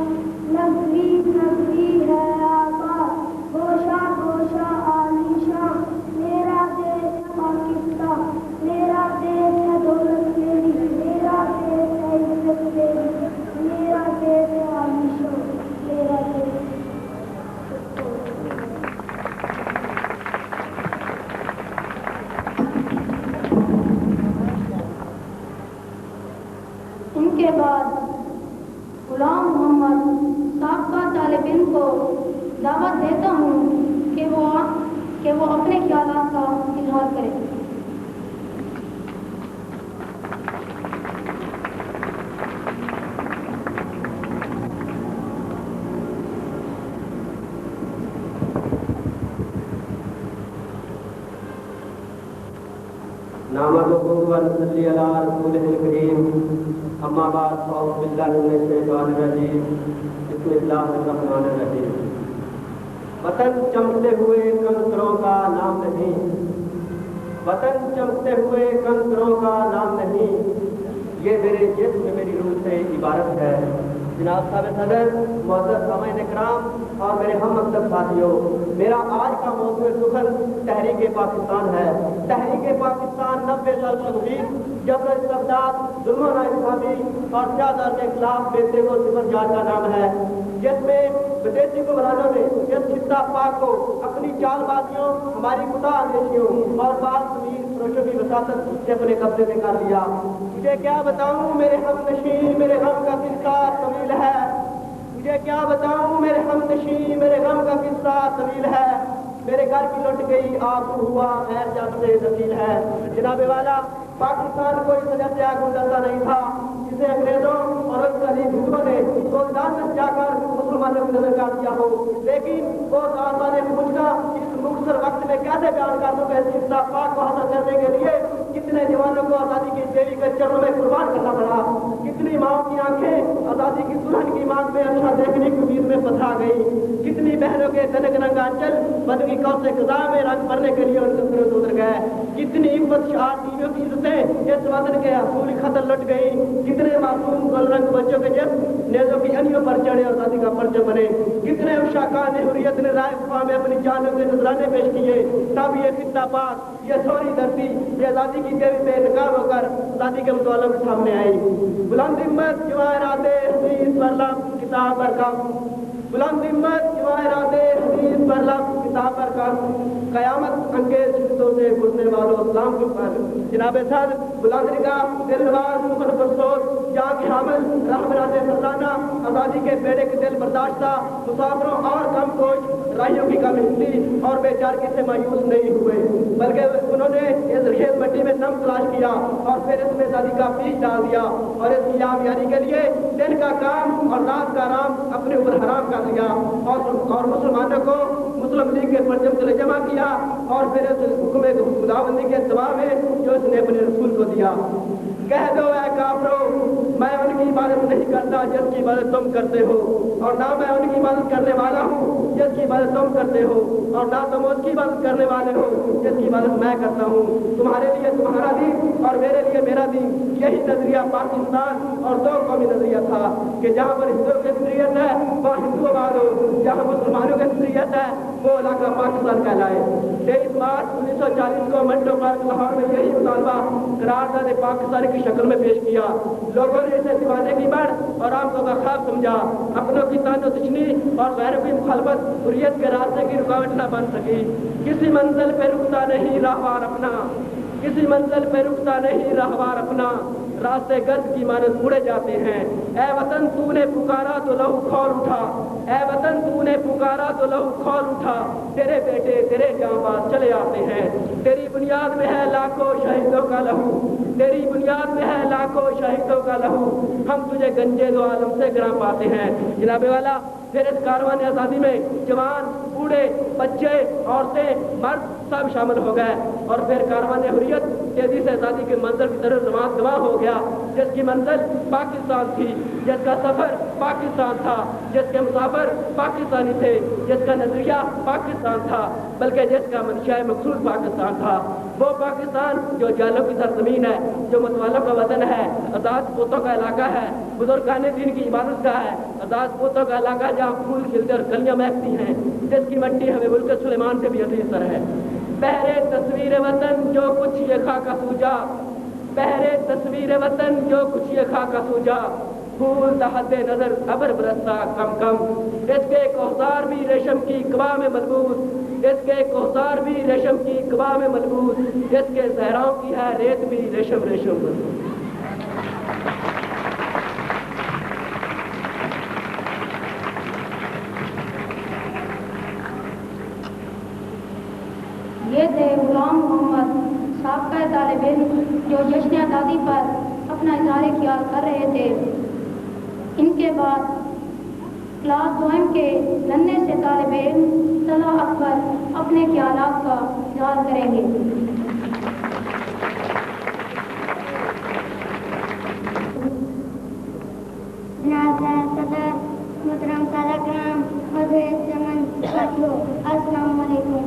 नगरी नगरी है आबाद गोशा गोशा आलीशान साबका तालिबिन को दावत देता हूँ कि वो अपने ख्यालात का इजहार करें। नामदुहु व नसल्ली अला रसूलिल करीम अम्मा बाद फअऊज़ु बिल्लाहि मिनश शैतानिर रजीम बिस्मिल्लाहिर रहमानिर रहीम। वतन चमकते हुए कंकरों का नाम नहीं, वतन चमकते हुए कंकरों का नाम नहीं, ये मेरे जिस्म मेरी रूह से इबारत है। जनाब साहब सदर, मुअज़्ज़ज़ सामईन इकराम और मेरे हम मकतब साथियों, मेरा आज का मौज़ू सुखन तहरीक पाकिस्तान है। तहरीक पाकिस्तान 90 साल तकलीफ, जबर इस्तेबदाद, जुल्म और नाइंसाफी और ज्यादातर के खिलाफ बेटे को सिफर जात का नाम है, जिसमें विदेशी हुक्मरानों ने इस खित्ता पाक को अपनी चालबाजियों, हमारी खुदा अंदेशियों और बाल ज़मीन फरोशों की वसातत से अपने कब्जे में कर लिया। मुझे क्या बताऊं मेरे हमनशीं, मेरे गम का किस्सा तवील है। मुझे क्या बताऊं मेरे हमनशीं, मेरे गम का किस्सा तवील है। मेरे घर की लुट गई आंसू हुआ गैर जब से नसील है। जनाबे वाला, पाकिस्तान कोई सदस्य गुलदस्ता नहीं था जिसे अंग्रेजों और हिंदुओं ने गोदान में जाकर मुसलमानों की नजर काट दिया हो, लेकिन वो दादा ने पूछना इस मुख्तर वक्त में कैसे बयान कर दूं कि इस पाक को हासिल करने के लिए कितने जवानों को आजादी की देवी के चरणों में कुर्बान करना पड़ा, कितनी माओ की आंखें आजादी की दुल्हन की मांग में अच्छा देखने की उम्मीद में पथरा गई, कितनी बहनों के तनक रंगांचल बदगी कौ से खजा में रंग भरने के लिए उनके विरुद्ध उतर गए, कितनी इफ्फत शाह टीवियों की इज्जतें इस वतन के असूल खतर लुट गई, कितने मासूम गुलरंग बच्चों के जिस्म नेज़ों की अनियों पर चढ़े और आजादी का परचम बने, कितने उशाकान हुर्रियत ने राय खुफा में अपनी जानों के नजराने पेश किए। तब ये खित्ता पाक, ये सोरी धरती, ये आजादी की देवी पे नकाब होकर आजादी के मुतालों के सामने आई। बुलंद हिम्मत जवाहराते हदीस पर लब किताब पर कम, बुलंद हिम्मत जवाहराते हदीस पर लब किताब पर कम, कयामत अंगेज शिद्दतों से गुजरने वालों इस्लाम के ऊपर। जनाब सर, बुलंद निगाह, दिलनवाज, सुखन फरसोस, जहाँ की हामिल रहमराते फरसाना, आजादी के बेड़े के दिल बर्दाश्ता, मुसाफिरों और कम कोच राहियों की कम हिस्सी और बेचारगी से मायूस नहीं हुए, बल्कि उन्होंने इस खेत मिट्टी में दम तलाश किया और फिर इसमें आजादी का बीज डाल दिया और इसकी यारी के लिए दिन का काम और रात का आराम अपने ऊपर हराम कर लिया और मुसलमानों को मुस्लिम लीग के परचम तले जमा किया और फिर इस हुक्म खुदाबंदी के दबाव में जो इसने अपने रसूल को दिया। कह दो ऐ काफरो, मैं उनकी इबादत नहीं करता जिसकी इबादत तुम करते हो, और ना मैं उनकी इबादत करने वाला हूँ जिसकी इबादत तुम करते हो, और ना तुम उसकी इबादत करने वाले हो जिसकी इबादत मैं करता हूँ। तुम्हारे लिए तुम्हारा दीन और मेरे लिए मेरा दीन, यही नजरिया पाकिस्तान और दो कौमी नजरिया था कि जहाँ पर हिंदुओं की नजरियत है वहाँ हिंदुआबाद हो, जहाँ मुसलमानों की नजरियत है वो इलाका पाकिस्तान कहलाए। 23 मार्च 1940 को मंडो पार्क लाहौर में यही मुतालबा करारदाद पाकिस्तान की शक्ल में पेश किया। लोगों ने इसे दीवाने की बढ़ और आमतों का ख्वाब समझा। अपनों की तानो तशनी और गैरों की मुखालफत हुर्रियत के रास्ते की रुकावट न बन सकी। किसी मंजिल पे रुकता नहीं राहवार अपना, किसी मंजिल पे रुकता नहीं राहवार अपना, रास्ते गर्द की मानद मुड़े जाते हैं। ए वतन तूने पुकारा तो लहू खौल उठा, ए वतन तूने पुकारा तो लहू खौल उठा, तेरे बेटे तेरे जांबाज चले आते हैं। तेरी बुनियाद में है लाखों शहीदों का लहू, तेरी बुनियाद में है लाखों शहीदों का लहू, हम तुझे गंजे दो आलम से गिरा पाते हैं। जनाबे वाला, फिर इस कारवान आज़ादी में जवान, बूढ़े, बच्चे, औरतें, मर्द सब शामिल हो गए और फिर कारवान हुर्रियत तेजी से आज़ादी के मंजिल की तरफ रवाना हो गया, जिसकी मंजिल पाकिस्तान थी, जिसका सफर पाकिस्तान था, जिसके मुसाफिर पाकिस्तानी थे, जिसका नजरिया पाकिस्तान था, बल्कि जिसका मंशा मकसूद पाकिस्तान था। वो पाकिस्तान जो जालों की सरजमीन है, जो मतवालों का वतन है, आजाद पोतों का इलाका है, बुजुर्गान दीन की इबादत का है, आजाद पोतों का इलाका जहाँ फूल खिलते और कलियां महकती हैं, जिसकी मिट्टी हमें मुल्क सुलेमान से भी अजीज़तर है। पहरे तस्वीर वतन जो कुछ ये खाका सूजा, पहरे तस्वीर वतन जो कुछ ये खाका सूजा, फूल तहते नजर अबर बरसता कम कम, इसके कोहसार भी रेशम की कबा में मलबूस, इसके कोहसार भी रेशम की कबा में मलबूस, इसके सहराओं की है रेत भी रेशम रेशम मलबूस। तालिब इल्म जो जश्न आज़ादी पर अपना इज़हार ख्याल कर रहे थे। इनके बाद क्लास 2 के नन्हे से तालिब इल्म सलाह अकबर अपने ख्यालात का इज़हार करेंगे। मोहतरम सादा कराम, अस्सलाम वालेकुम।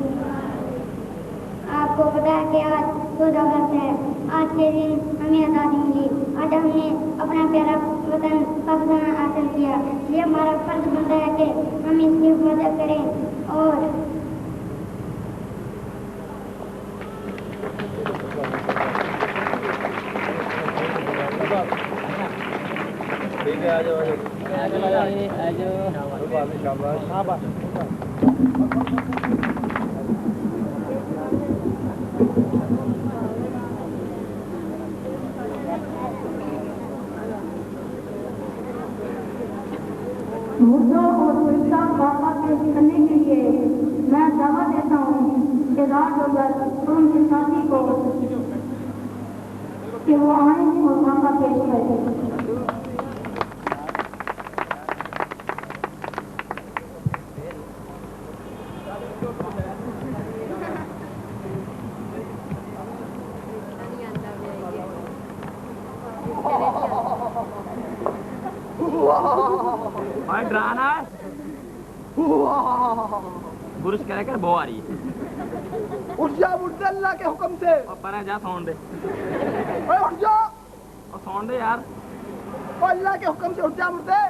आपको पता है कि आज 14 अगस्त है। आज के दिन हमें आज़ादी मिली। आज हमने अपना प्यारा वतन पाकिस्तान हासिल किया। ये हमारा फर्ज बनता है कि हम इसकी हिफाजत करें और ठीक है, आ जाओ। शाबाश। मुद्दों और पुलिसा वाक़ा पेश करने के लिए मैं दावा देता हूँ कि राजगर और उनके साथी को कि वो आए और वाक़ा पेश करें। भाई डराना है बुरुश करे कर बो आ रही है। उठ जा अल्लाह के हुक्म से। और पर जा सौन दे। ओए उठ जा और सौन दे यार। ओ अल्लाह के हुक्म से उठ जा मुर्दे।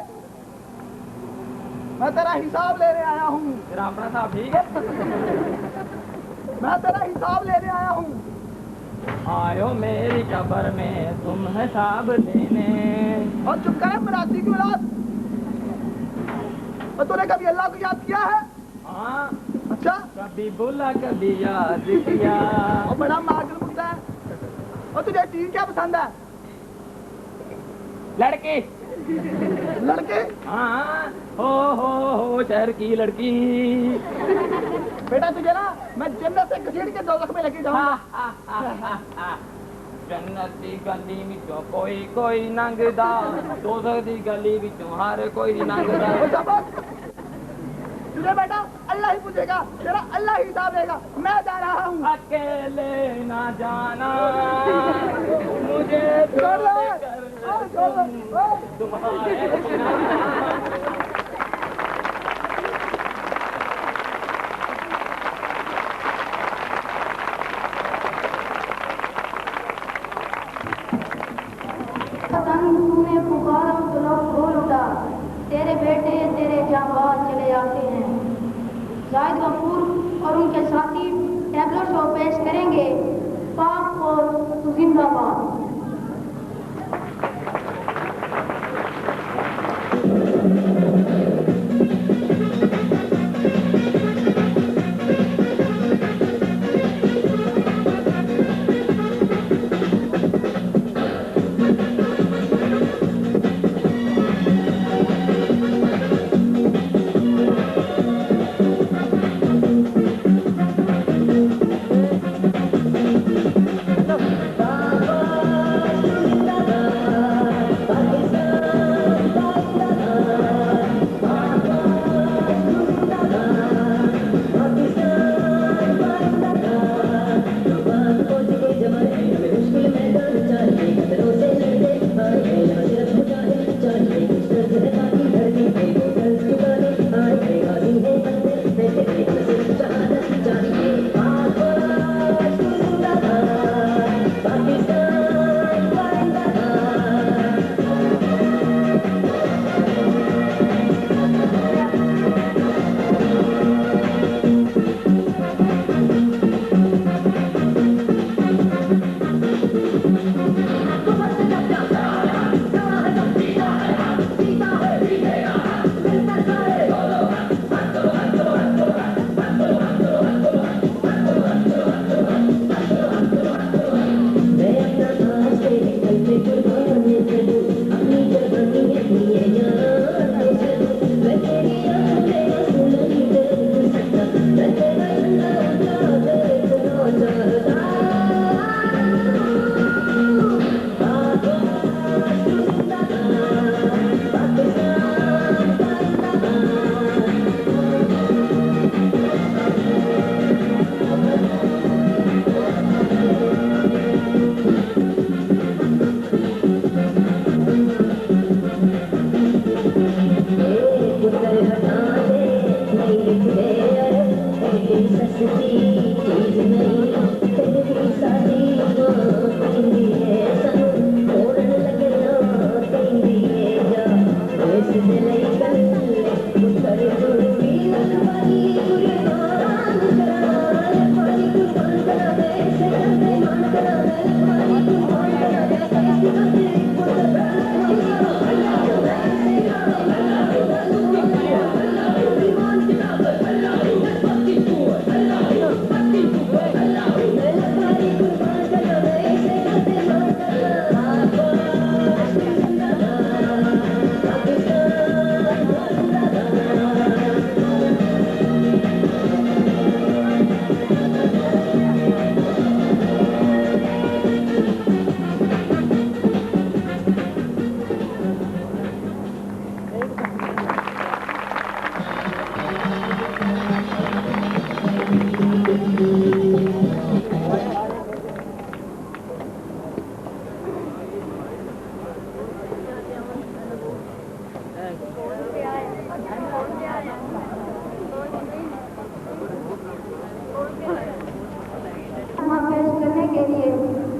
मैं तेरा हिसाब लेने आया हूँ। तेरा अपना साहब ठीक है। मैं तेरा हिसाब लेने आया हूँ। आयो मेरी कब्र में तुम हिसाब लेने। और चुप करे मरासी की औलाद। और तूने कभी अल्लाह को याद किया है? हाँ अच्छा, कभी बोला कभी याद किया। और बड़ा मार्गल मुद्दा है। और तुझे टीम क्या पसंद है? लड़की। लड़के? हाँ हो शहर की लड़की। बेटा तुझे ना मैं जन्नत से घसीट के दोज़ख में लेके जाऊंगा। जन्नत दी गली विचों कोई कोई लंघदा, दोज़ख दी गली विचों हर कोई लंघदा। तुझे बेटा अल्लाह ही पूछेगा, तेरा अल्लाह ही हिसाब लेगा। मैं जा रहा हूँ। अकेले ना जाना मुझे तुम्हारे तूने पुकारा तो लोग बोल उठा, तेरे बेटे तेरे जाबाज चले आते हैं। जाहिद गफूर और उनके साथी टैबलो शो पेश करेंगे। पाक और जिंदाबाद।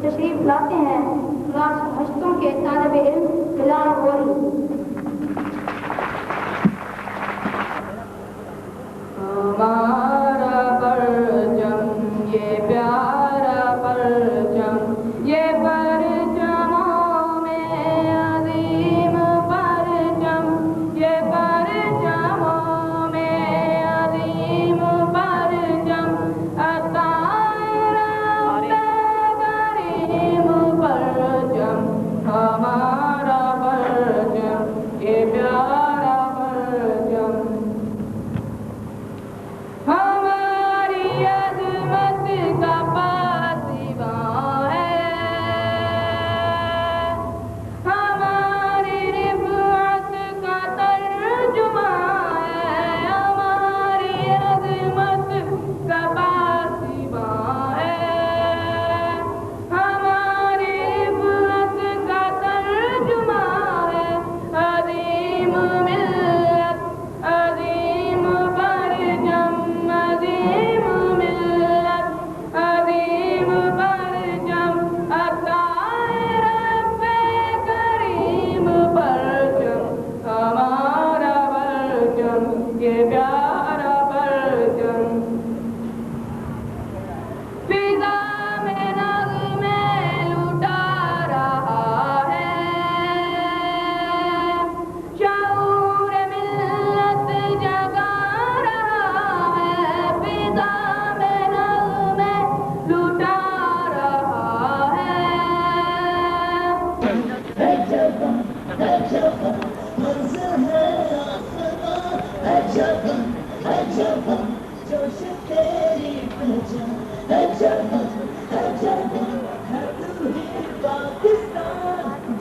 तशरीफ लाते हैं क्लास हस्तों के तालिब इल्म बिलाल गोरी। हमारा परचम ये प्यारा परचम ये परचमों में अजीम परचम ये परचमों में अजीम परचम हमारा परचम ये प्यारा परचम हमारी अज़मत का पासिबा है हमारी रिफ़अत का तर्जुमा है हमारी अज़मत का पासिबा है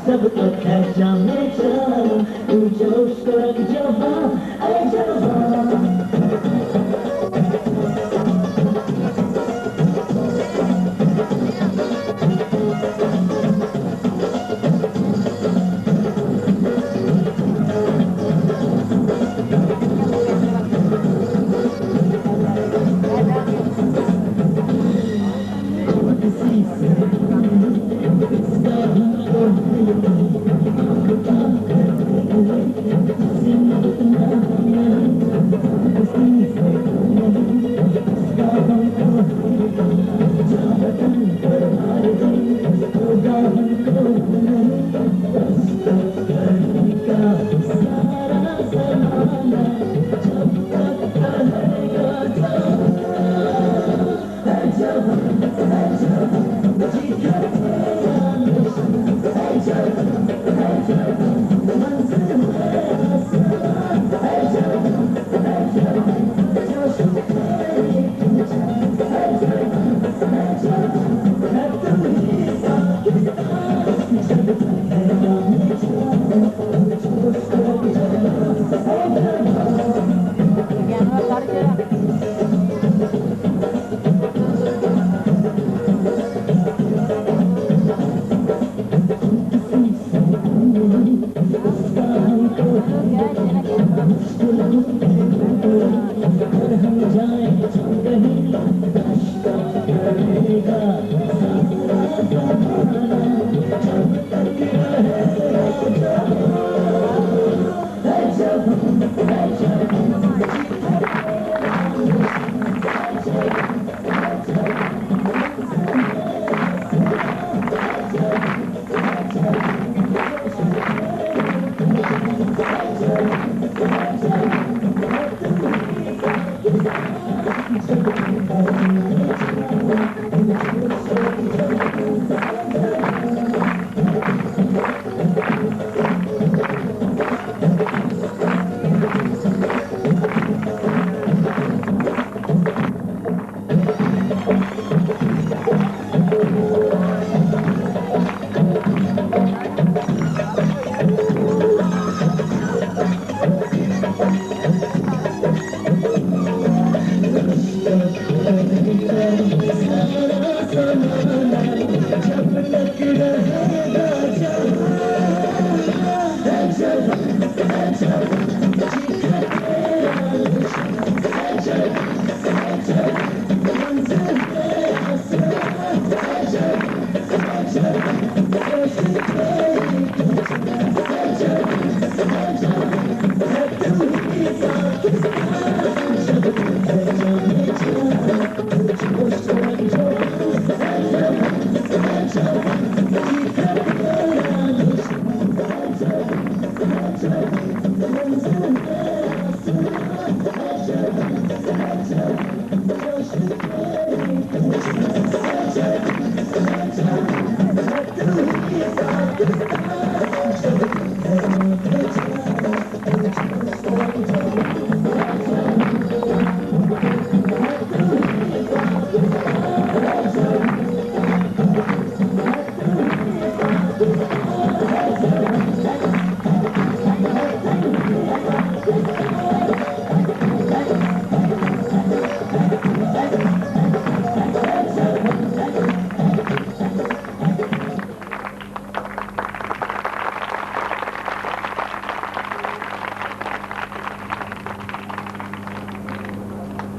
सबको खर्चा में चलो तू जोश को रख जवान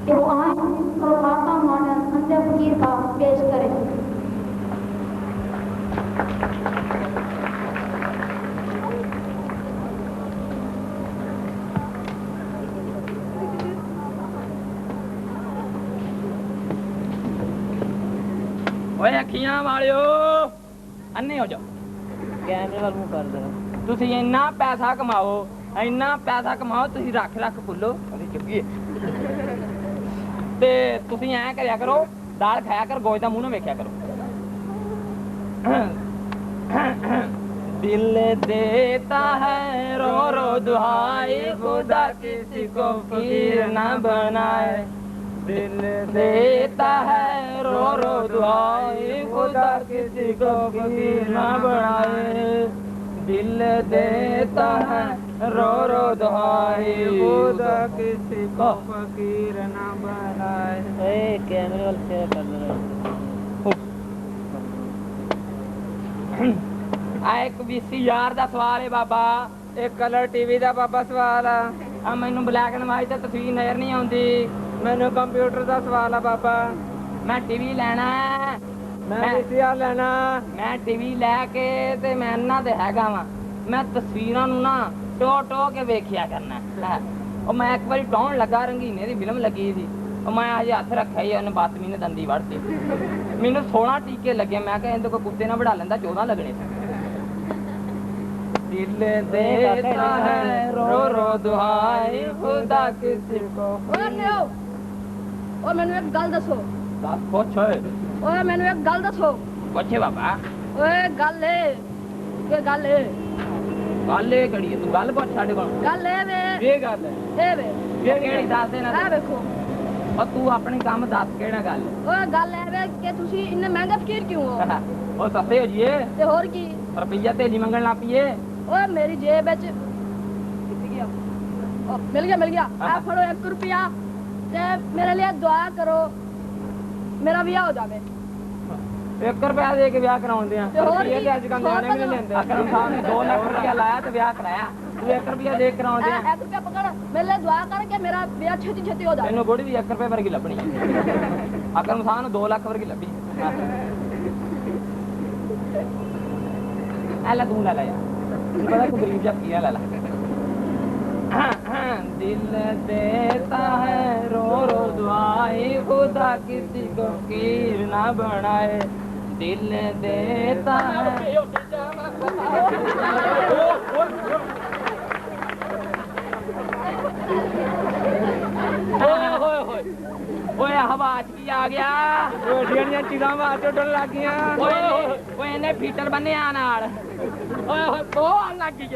तो आए कलकत्ता मॉडल अंधे फकीर का पेश करें। ओए अखियां वालियो अन्ने हो जाओ कैमरे वाल मुंह कर दो तुसी इन्ना पैसा कमाओ तुसी रख भुल्लो अभी चुकी ते तुसी ऐ करया करो दाल खाया कर गोश दा मुंह ना वेख्या करो दिल देता है रो रो दुहाई खुदा किसी को फकीर ना बनाए दिल देता है रो रो दुहाई खुदा किसी को फकीर ना बनाए दिल देता है रो रो दुहाई खुदा किसी को फकीर ना बनाए। कैमरे वाले शेयर कर दो। एक VCR दा सवाल है बाबा, एक कलर टीवी दा बाबा सवाल आ मैनू ब्लैक एंड वाइट दा तस्वीर नजर नहीं आउंदी मैनू कंप्यूटर दा सवाल आ बाबा मैं टीवी लेना मैं VCR लेना मैं टीवी लैके ते मैं ना ते हैगा वा मैं तस्वीरां नू ना टो के वेखिया करना और मैं एक बारी टौन लगा रंगीने दी फिल्म लगी थी और मैं अजे हथ रखा ही उन्हें बातमी ने दंदी वड़ती मैनू 16 टीके लगे मैं कहा इनके कोई कुत्ते ना बढ़ा लेंदा 14 लगने दिल देता है रो रो दुहाई खुदा किसी को ओ मैनू एक गल दसो दस कुछ ओए मैनू एक गल दसो कुछ बाबा ओए गल है के गल है कड़ी है तू गल पुछ साडे कोल गल है वे ये गल है ए वे ये केड़ी दस देना आ देखो और तू अपने काम दस केड़ा गल ओए गल है वे कि तुसी इन्ने महंगा फकीर क्यों हो ओ सस्ते हो जिए ते और की रुपया तेजी मंगण ला पिए ओए मेरी जेब विच किथे गया ओ मिल गया आ फड़ो 1 रुपया ते मेरे लिए दुआ करो मेरा ब्याह हो जावे 1 रुपया दे के ब्याह कराउंदे आ ये कि अज कल न्याणे भी नहीं लेंदे अकरम साहब ने 2 लाख रुपया लाया ते ब्याह कराया तू 1 रुपया दे के कराउंदे आ 1 रुपया पकड़ मेरे लिए दुआ कर के मेरा ब्याह छेती हो जाए तेनू गोड़ी भी 1 रुपये वर्गी लभनी अकरम साहब ने 2 लाख वर्गी लभी ऐला तू ला यार पता तू गरीब जा किया ला दिल देता है रो रो दुआई खुदा किसी को फकीर ना बनाए दिल देता है ओए हवा की आ गया रोटियां चीज़ां बाहर टुटन लग गईयां ओए इन्हें फीटर बन्ने आ नाल ओए ओए बो आन लग गई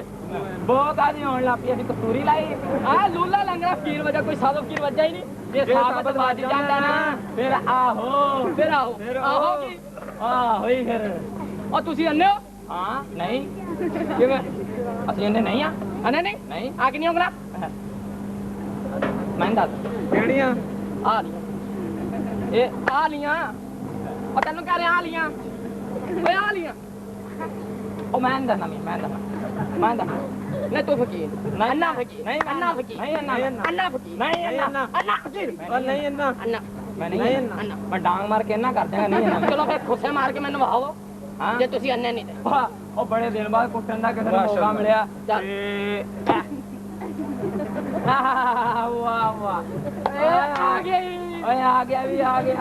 बो कादी होन लग पई असी कसूरी लाई आ लूला लंगड़ा फकीर वजह कोई सादो फकीर वजह ही नहीं ये साबत बाजी जांदा ना फिर आहो की ਆ ਹੋਈ ਫਿਰ ਉਹ ਤੁਸੀਂ ਅੰਨੇ ਹੋ? ਹਾਂ ਨਹੀਂ ਕਿਵੇਂ ਅਸੀਂ ਇਹਨੇ ਨਹੀਂ ਆ ਅੰਨੇ ਨਹੀਂ? ਨਹੀਂ ਆ ਕਿੰਨੀ ਉਂਗਲਾਂ? ਮੈਂ ਦੱਸ ਕਿਹੜੀਆਂ? ਆ ਲੀਆਂ ਇਹ ਆ ਲੀਆਂ। ਉਹ ਤੈਨੂੰ ਕਹਿ ਰਿਹਾ ਆ ਲੀਆਂ। ਓਏ ਆ ਲੀਆਂ। ਉਹ ਮੈਂ ਦੱਸਣਾ ਮੈਂ ਦੱਸਣਾ ਨਹੀਂ ਤੂੰ ਫਕੀਰ। ਨਹੀਂ ਅੰਨਾ ਫਕੀਰ। ਨਹੀਂ ਅੰਨਾ ਫਕੀਰ। ਨਹੀਂ ਅੰਨਾ ਅੰਨਾ ਫਕੀਰ। ਨਹੀਂ ਅੰਨਾ ਅੰਨਾ ਫਕੀਰ। ਨਹੀਂ ਅੰਨਾ ਅੰਨਾ ਮੈਂ ਨਹੀਂ ਅੰਨਾ ਮੈਂ ਡਾਂਗ ਮਾਰ ਕੇ ਇੰਨਾ ਕਰ ਦਿਆਂਗਾ ਨਹੀਂ ਅੰਨਾ ਚਲੋ ਫਿਰ ਖੁੱਸੇ ਮਾਰ ਕੇ ਮੈਨੂੰ ਵਹਾਓ ਹਾਂ ਜੇ ਤੁਸੀਂ ਅੰਨੇ ਨਹੀਂ ਤੇ। ਉਹ ਬੜੇ ਦਿਨ ਬਾਅਦ ਕੁੱਟਣ ਦਾ ਕਿਸੇ ਨੂੰ ਮੌਕਾ ਮਿਲਿਆ ਚੱਲ। ਵਾਹ ਵਾਹ ਆ ਗਈ। ਓਏ ਆ ਗਿਆ ਵੀ ਆ ਗਿਆ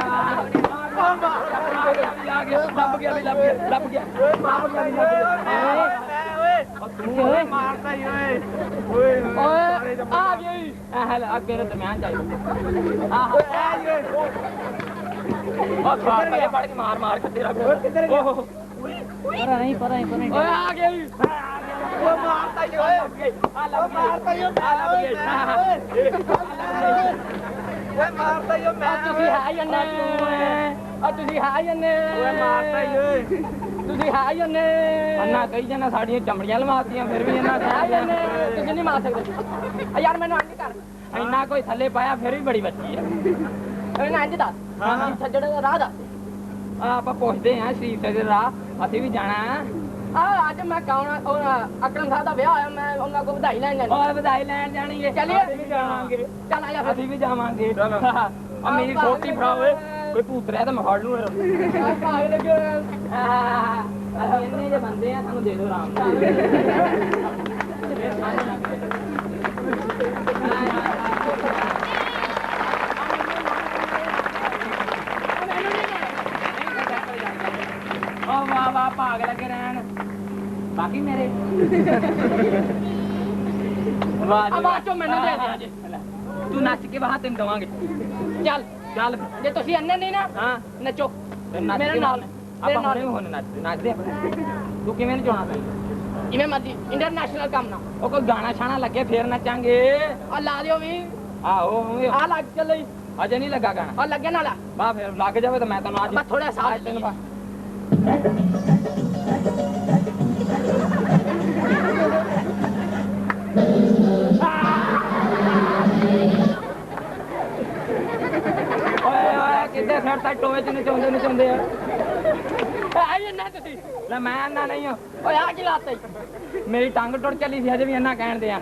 ਲੱਭ ਗਿਆ ਵੀ ਲੱਭ ਗਿਆ ਓਏ ਮਾਰਦਾ ਹੀ ਓਏ ਆ ਗਈ। ਅੱਗੇ ਦੇ ਦਰਮਿਆਨ ਚਾਹੀਦਾ ਉਹ ਫੜ ਕੇ ਮਾਰ ਕੇ ਤੇਰਾ ਪਰਾਂ ਹੀ ਓਏ ਆ ਗਈ। ਉਹ ਮਾਰਦਾ ਹੀ ਓਏ ਆ ਲੱਭ ਮੈਂ ਤੁਸੀਂ ਹੈ ਹੀ ਅੰਨੇ। ਤੁਸੀਂ ਹੈ ਹੀ ਅੰਨੇ। ਤੁਸੀਂ ਹੈ ਹੀ ਅੰਨੇ। ਅੰਨਾ ਕਹੀ ਜਾਣਾ ਸਾਡੀਆਂ ਚਮੜੀਆਂ ਲਵਾਤੀਆਂ ਫਿਰ ਵੀ ਇਹਨਾਂ ਹੈ ਹੀ ਅੰਨੇ। ਤੁਸੀਂ ਨਹੀਂ ਮਾਰ ਸਕਦੇ ਯਾਰ ਮੈਨੂੰ ਅੰਨੀ ਕਰ। ਇੰਨਾ ਕੋਈ ਥੱਲੇ ਪਾਇਆ ਫਿਰ ਵੀ ਬੜੀ ਬੱਚੀ ਆ ਇਹਨਾਂ ਇੰਜ ਦੱਸ ਛੱਡਣ ਦਾ ਰਾਹ ਦੱਸ। ਆਪਾਂ ਪੁੱਛਦੇ ਆਂ ਸ਼ਰੀਫ ਦੇ ਰਾਹ ਅਸੀਂ ਵੀ ਜਾਣਾ ਅੱਜ ਮੈਂ ਕਾਉਣਾ ਅਕਰਮ ਸਾਹਿਬ ਦਾ ਵਿਆਹ ਹੋਇਆ ਮੈਂ ਉਹਨਾਂ ਕੋਲ ਵਧਾਈ ਲੈਣ ਜਾਣੀ। ਓਏ ਵਧਾਈ ਲੈਣ ਜਾਣੀਏ ਚੱਲੀਏ। ਅਸੀਂ ਵੀ ਜਾਵਾਂਗੇ ਚੱਲ ਆ ਜਾ ਫਿਰ। ਅਸੀਂ ਵੀ ਜਾਵਾਂਗੇ ਆ ਮੇਰੀ ਛੋਟੀ ਭਰਾ ਓਏ ਕੋਈ ਭੂਤਰਿਆ ਤਾਂ ਮੈਂ ਫੜ ਲੂ ਭਾਗ ਲੱਗਿਆ ਹੋਇਆ। ਅਸੀਂ ਇੰਨੇ ਜੇ ਬੰਦੇ ਆ ਸਾਨੂੰ ਦੇ ਦਿਓ ਆਰਾਮ ਓ ਵਾਹ ਵਾਹ ਭਾਗ ਲੱਗੇ ਰਹਿਣ ਬਾਕੀ ਮੇਰੇ ਵਾਹ ਆ ਬਾਅਦ ਚੋਂ ਮੈਨੂੰ ਦੇ ਦੇ। ਤੂੰ ਨੱਚ ਕੇ ਬਾਹਰ ਤੈਨੂੰ ਦਵਾਂਗੇ ਚੱਲ ਚੱਲ ਜੇ ਤੁਸੀਂ ਅੰਨੇ ਨਹੀਂ ਨਾ ਹਾਂ ਨੱਚੋ ਨੱਚ ਮੇਰੇ ਕੇ ਨਾਲ। ਆਪਾਂ ਹੁਣੇ ਹੁਣ ਨੱਚਦੇ ਤੂੰ ਕਿਵੇਂ ਨਚਾਉਣਾ ਤੈਨੂੰ ਜਿਵੇਂ ਮਰਜ਼ੀ ਇੰਟਰਨੈਸ਼ਨਲ ਕੰਮ ਨਾ। ਉਹ ਕੋਈ ਗਾਣਾ ਛਾਣਾ ਲੱਗੇ ਫੇਰ ਨੱਚਾਂਗੇ ਆ ਲਾ ਦਿਓ ਵੀ। ਆਹੋ ਆ ਲੱਗ ਚੱਲੇ। ਅਜੇ ਨਹੀਂ ਲੱਗਾ ਗਾਣਾ ਆ ਲੱਗੇ ਨਾ ਲਾ। ਬਾ ਫਿਰ ਲੱਗ ਜਾਵੇ ਤਾਂ ਮੈਂ ਤੈਨੂੰ ਅੱਜ ਬਸ ਥੋੜਾ ਸਾਥ ਤੈਨੂੰ ਬਾ ਓਏ ਓਏ ਕਿੱਥੇ ਖੜਤਾ ਟੋਏ ਚ ਨਚਾਉਂਦੇ ਆ ਆਈ ਨਾ ਤੁਸੀਂ। ਲੈ ਮੈਂ ਅੰਨਾ ਨਹੀਂ ਹਾਂ ਓਏ ਆ ਕੀ ਲਾਤਾ ਈ? ਮੇਰੀ ਟੰਗ ਟੁੱਟ ਚੱਲੀ ਸੀ ਅਜੇ ਵੀ ਇੰਨਾ ਕਹਿਣ ਆ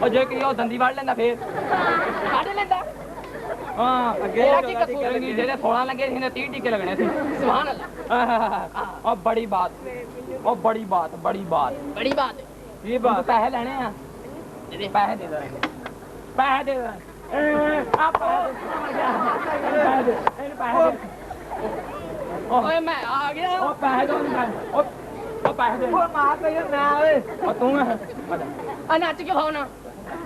ਉਹ ਜੇ ਕੀ ਉਹ ਦੰਦੀ ਵੜ ਲੈਂਦਾ ਫੇਰ ਕੱਢ ਲੈਂਦਾ। ਹਾਂ ਅੱਗੇ ਤੇਰਾ ਕੀ ਕਸੂਰ ਹੈ? ਜਿਹੜੇ 16 ਲੱਗੇ ਸੀ ਨੇ 30 ਟੀਕੇ ਲੱਗਣੇ ਸੀ ਸੁਭਾਨ ਅੱਲਾਹ। ਉਹ ਬੜੀ ਬਾਤ ਬੜੀ ਬਾਤ ਹੈ। ਇਹ ਬਾਤ ਪੈਸੇ ਲੈਣੇ ਆ ਦੇ ਦੇ। ਪੈਸੇ ਦੇ ਦੇ ਪੈਸੇ ਦੇ ਦੇ ਓਏ ਮੈਂ ਆ ਗਿਆ। ਉਹ ਪੈਸੇ ਦੋ ਉਹ ਪੈਸੇ ਦੇ ਉਹ ਮਾਰ ਤੇ ਨਾ ਓਏ ਉਹ ਤੂੰ ਆ ਨੱਚ ਕੇ ਹੋ ਨਾ।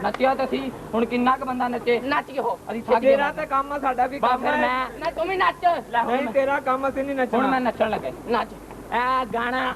ਨੱਚਿਆ ਤਾਂ ਸੀ ਹੁਣ ਕਿੰਨਾ ਕੁ ਬੰਦਾ ਨੱਚੇ ਨੱਚ ਕੇ ਹੋ। ਅਸੀਂ ਥੱਕ ਗਏ ਤੇਰਾ ਤਾਂ ਕੰਮ ਆ ਸਾਡਾ ਵੀ ਕੰਮ ਫਿਰ ਮੈਂ ਨਾ ਤੂੰ ਵੀ ਨੱਚ। ਨਹੀਂ ਤੇਰਾ ਕੰਮ ਅਸੀਂ ਨਹੀਂ ਨੱਚਣਾ ਹੁਣ ਮੈਂ ਨੱਚਣ ਲੱਗਾ ਨੱਚ। ਇਹ ਗਾਣਾ